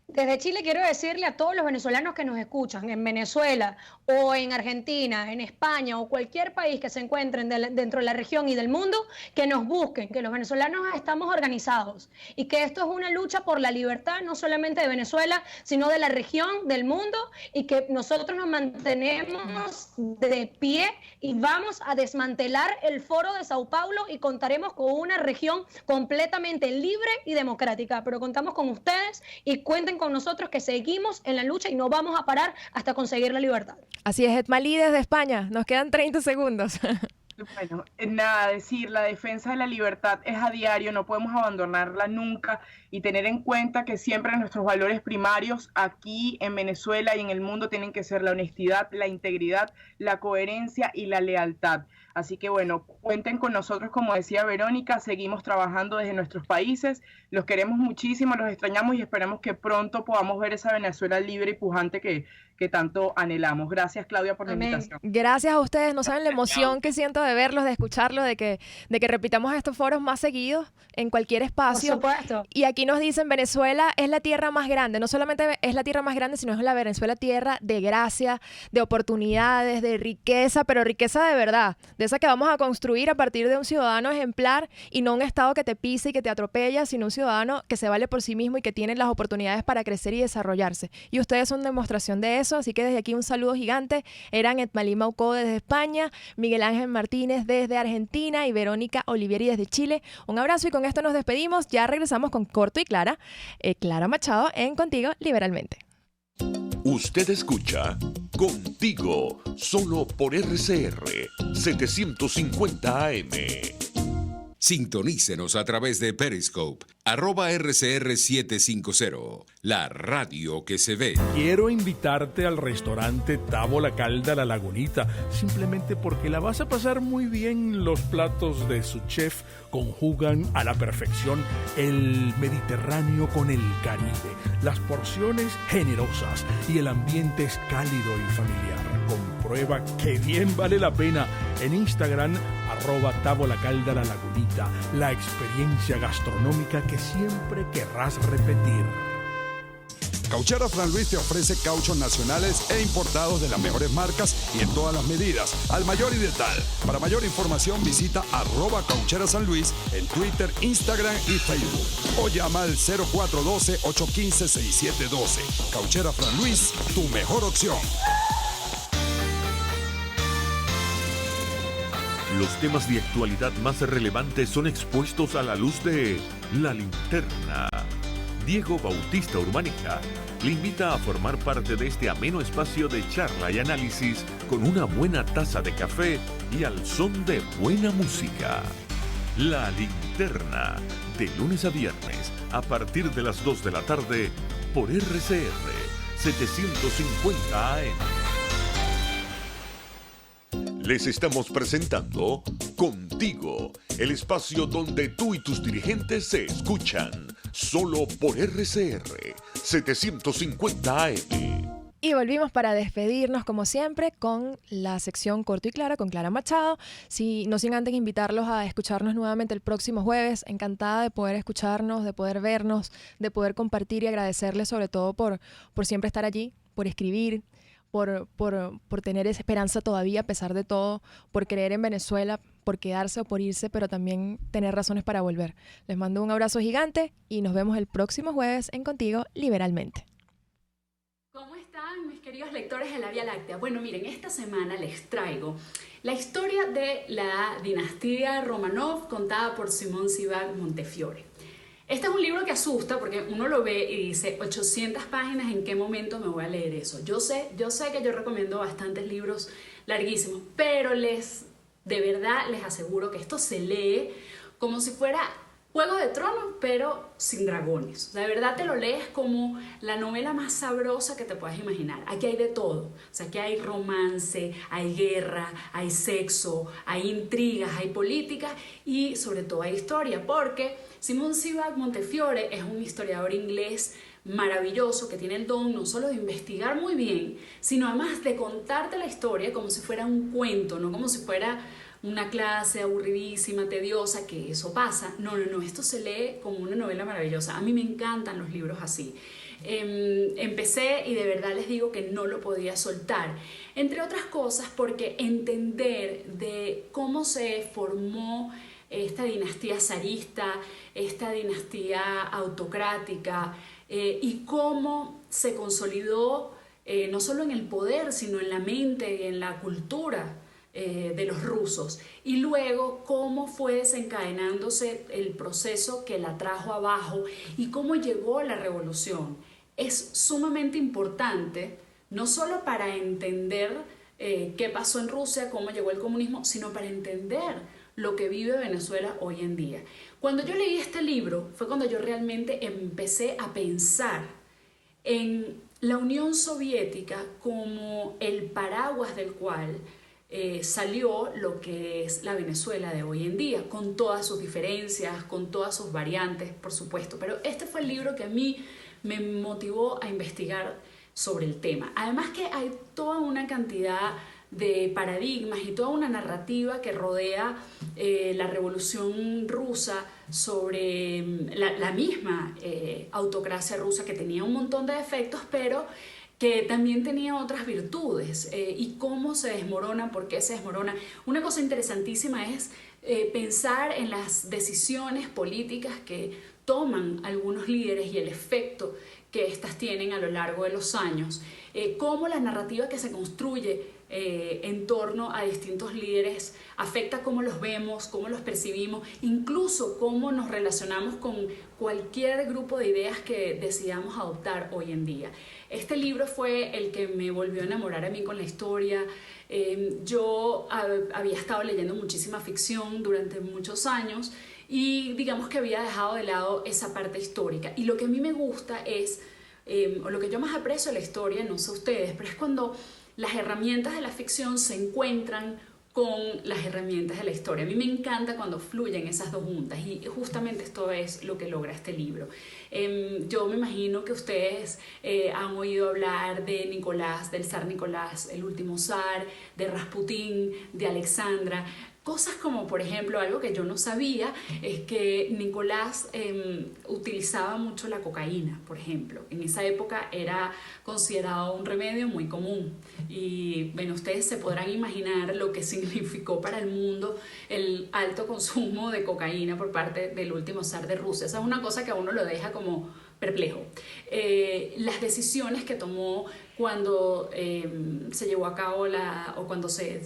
Desde Chile quiero decirle a todos los venezolanos que nos escuchan en Venezuela o en Argentina, en España o cualquier país que se encuentren dentro de la región y del mundo, que nos busquen, que los venezolanos estamos organizados y que esto es una lucha por la libertad no solamente de Venezuela, sino de la región, del mundo, y que nosotros nos mantenemos de pie y vamos a desmantelar el Foro de Sao Paulo y contaremos con una región completamente libre y democrática. Pero contamos con ustedes y cuenten con nosotros que seguimos en la lucha y no vamos a parar hasta conseguir la libertad. Así es, Edmalí desde España. Nos quedan 30 segundos. Bueno, nada, decir, la defensa de la libertad es a diario, no podemos abandonarla nunca y tener en cuenta que siempre nuestros valores primarios aquí en Venezuela y en el mundo tienen que ser la honestidad, la integridad, la coherencia y la lealtad. Así que bueno, cuenten con nosotros, como decía Verónica, seguimos trabajando desde nuestros países, los queremos muchísimo, los extrañamos y esperamos que pronto podamos ver esa Venezuela libre y pujante que tanto anhelamos. Gracias, Claudia, por la invitación. Gracias a ustedes, no saben la emoción que siento de verlos, de escucharlos, de que repitamos estos foros más seguidos en cualquier espacio. Por supuesto. Y aquí nos dicen, Venezuela es la tierra más grande, no solamente es la tierra más grande, sino es la Venezuela tierra de gracia, de oportunidades, de riqueza, pero riqueza de verdad, de esa que vamos a construir a partir de un ciudadano ejemplar y no un Estado que te pisa y que te atropella, sino un ciudadano que se vale por sí mismo y que tiene las oportunidades para crecer y desarrollarse. Y ustedes son demostración de eso, así que desde aquí un saludo gigante. Eran Edmalí Maucó desde España, Miguel Ángel Martínez desde Argentina y Verónica Olivieri desde Chile. Un abrazo y con esto nos despedimos. Ya regresamos con Corto y Clara, Clara Machado en Contigo Liberalmente. Usted escucha Contigo, solo por RCR 750 AM. Sintonícenos a través de Periscope, @RCR750, la radio que se ve. Quiero invitarte al restaurante Tabo La Calda La Lagunita, simplemente porque la vas a pasar muy bien. Los platos de su chef conjugan a la perfección el Mediterráneo con el Caribe, las porciones generosas y el ambiente es cálido y familiar. Comprueba que bien vale la pena en Instagram, @Tabo La Calda La Lagunita, la experiencia gastronómica que siempre querrás repetir. Cauchera Fran Luis te ofrece cauchos nacionales e importados de las mejores marcas y en todas las medidas, al mayor y de tal. Para mayor información visita @Cauchera San Luis en Twitter, Instagram y Facebook. O llama al 0412-815-6712. Cauchera Fran Luis, tu mejor opción. Los temas de actualidad más relevantes son expuestos a la luz de La Linterna. Diego Bautista Urbaneja le invita a formar parte de este ameno espacio de charla y análisis con una buena taza de café y al son de buena música. La Linterna, de lunes a viernes, a partir de las 2 de la tarde, por RCR 750 AM. Les estamos presentando Contigo, el espacio donde tú y tus dirigentes se escuchan, solo por RCR 750 AM. Y volvimos para despedirnos, como siempre, con la sección Corto y Clara, con Clara Machado. No sin antes invitarlos a escucharnos nuevamente el próximo jueves. Encantada de poder escucharnos, de poder vernos, de poder compartir y agradecerles sobre todo por siempre estar allí, por escribir, por tener esa esperanza todavía a pesar de todo, por creer en Venezuela, por quedarse o por irse, pero también tener razones para volver. Les mando un abrazo gigante y nos vemos el próximo jueves en Contigo Liberalmente. ¿Cómo están mis queridos lectores de la Vía Láctea? Bueno, miren, esta semana les traigo la historia de la dinastía Romanov contada por Simón Sebag Montefiore. Este es un libro que asusta porque uno lo ve y dice 800 páginas, ¿en qué momento me voy a leer eso? Yo sé que yo recomiendo bastantes libros larguísimos, pero de verdad les aseguro que esto se lee como si fuera Juego de Tronos, pero sin dragones. O sea, de verdad te lo lees como la novela más sabrosa que te puedas imaginar. Aquí hay de todo. O sea, aquí hay romance, hay guerra, hay sexo, hay intrigas, hay política y sobre todo hay historia, porque Simón Sebag Montefiore es un historiador inglés maravilloso que tiene el don no solo de investigar muy bien, sino además de contarte la historia como si fuera un cuento, no como si fuera una clase aburridísima, tediosa, que eso pasa. No, esto se lee como una novela maravillosa. A mí me encantan los libros así. Empecé y de verdad les digo que no lo podía soltar. Entre otras cosas porque entender de cómo se formó esta dinastía zarista, esta dinastía autocrática y cómo se consolidó no solo en el poder, sino en la mente y en la cultura de los rusos, y luego cómo fue desencadenándose el proceso que la trajo abajo y cómo llegó la revolución. Es sumamente importante no solo para entender qué pasó en Rusia, cómo llegó el comunismo, sino para entender lo que vive Venezuela hoy en día. Cuando yo leí este libro fue cuando yo realmente empecé a pensar en la Unión Soviética como el paraguas del cual salió lo que es la Venezuela de hoy en día, con todas sus diferencias, con todas sus variantes, por supuesto. Pero este fue el libro que a mí me motivó a investigar sobre el tema. Además que hay toda una cantidad de paradigmas y toda una narrativa que rodea la revolución rusa sobre la misma autocracia rusa, que tenía un montón de defectos, pero que también tenía otras virtudes, y cómo se desmorona, por qué se desmorona. Una cosa interesantísima es pensar en las decisiones políticas que toman algunos líderes y el efecto que éstas tienen a lo largo de los años, cómo la narrativa que se construye en torno a distintos líderes afecta cómo los vemos, cómo los percibimos, incluso cómo nos relacionamos con cualquier grupo de ideas que decidamos adoptar hoy en día. Este libro fue el que me volvió a enamorar a mí con la historia. Yo había estado leyendo muchísima ficción durante muchos años y digamos que había dejado de lado esa parte histórica. Y lo que a mí me gusta es, o lo que yo más aprecio de la historia, no sé ustedes, pero es cuando las herramientas de la ficción se encuentran con las herramientas de la historia. A mí me encanta cuando fluyen esas dos juntas y justamente esto es lo que logra este libro. Yo me imagino que ustedes han oído hablar de Nicolás, del zar Nicolás, el último zar, de Rasputín, de Alexandra. Cosas como, por ejemplo, algo que yo no sabía es que Nicolás utilizaba mucho la cocaína, por ejemplo. En esa época era considerado un remedio muy común. Y bueno, ustedes se podrán imaginar lo que significó para el mundo el alto consumo de cocaína por parte del último zar de Rusia. Esa es una cosa que a uno lo deja como perplejo. Las decisiones que tomó cuando se llevó a cabo o cuando se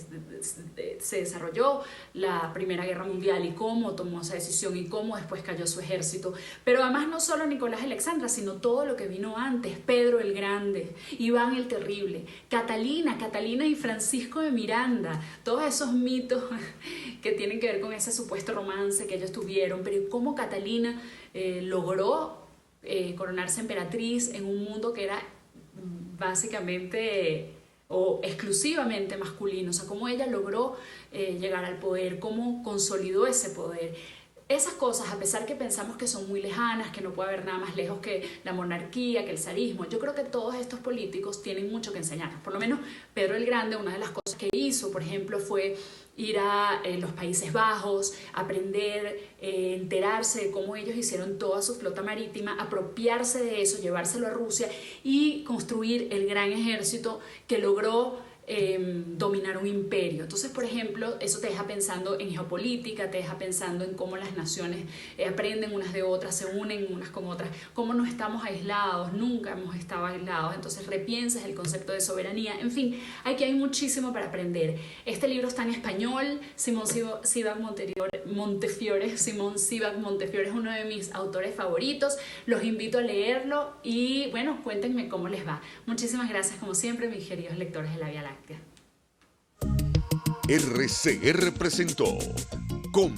desarrolló la Primera Guerra Mundial y cómo tomó esa decisión y cómo después cayó su ejército. Pero además no solo Nicolás y Alexandra, sino todo lo que vino antes, Pedro el Grande, Iván el Terrible, Catalina y Francisco de Miranda, todos esos mitos que tienen que ver con ese supuesto romance que ellos tuvieron, pero cómo Catalina logró coronarse emperatriz en un mundo que era básicamente o exclusivamente masculino, o sea, cómo ella logró llegar al poder, cómo consolidó ese poder. Esas cosas, a pesar que pensamos que son muy lejanas, que no puede haber nada más lejos que la monarquía, que el zarismo, yo creo que todos estos políticos tienen mucho que enseñarnos. Por lo menos Pedro el Grande, una de las cosas que hizo, por ejemplo, fue ir a los Países Bajos, aprender, enterarse de cómo ellos hicieron toda su flota marítima, apropiarse de eso, llevárselo a Rusia y construir el gran ejército que logró dominar un imperio. Entonces, por ejemplo, eso te deja pensando en geopolítica, te deja pensando en cómo las naciones aprenden unas de otras, se unen unas con otras, cómo no estamos aislados, nunca hemos estado aislados. Entonces repiensas el concepto de soberanía. En fin, aquí hay muchísimo para aprender. Este libro está en español. Simón Sivak Montefiore es uno de mis autores favoritos. Los invito a leerlo y bueno, cuéntenme cómo les va. Muchísimas gracias, como siempre, mis queridos lectores de la Vía Láctea. RCR presentó Con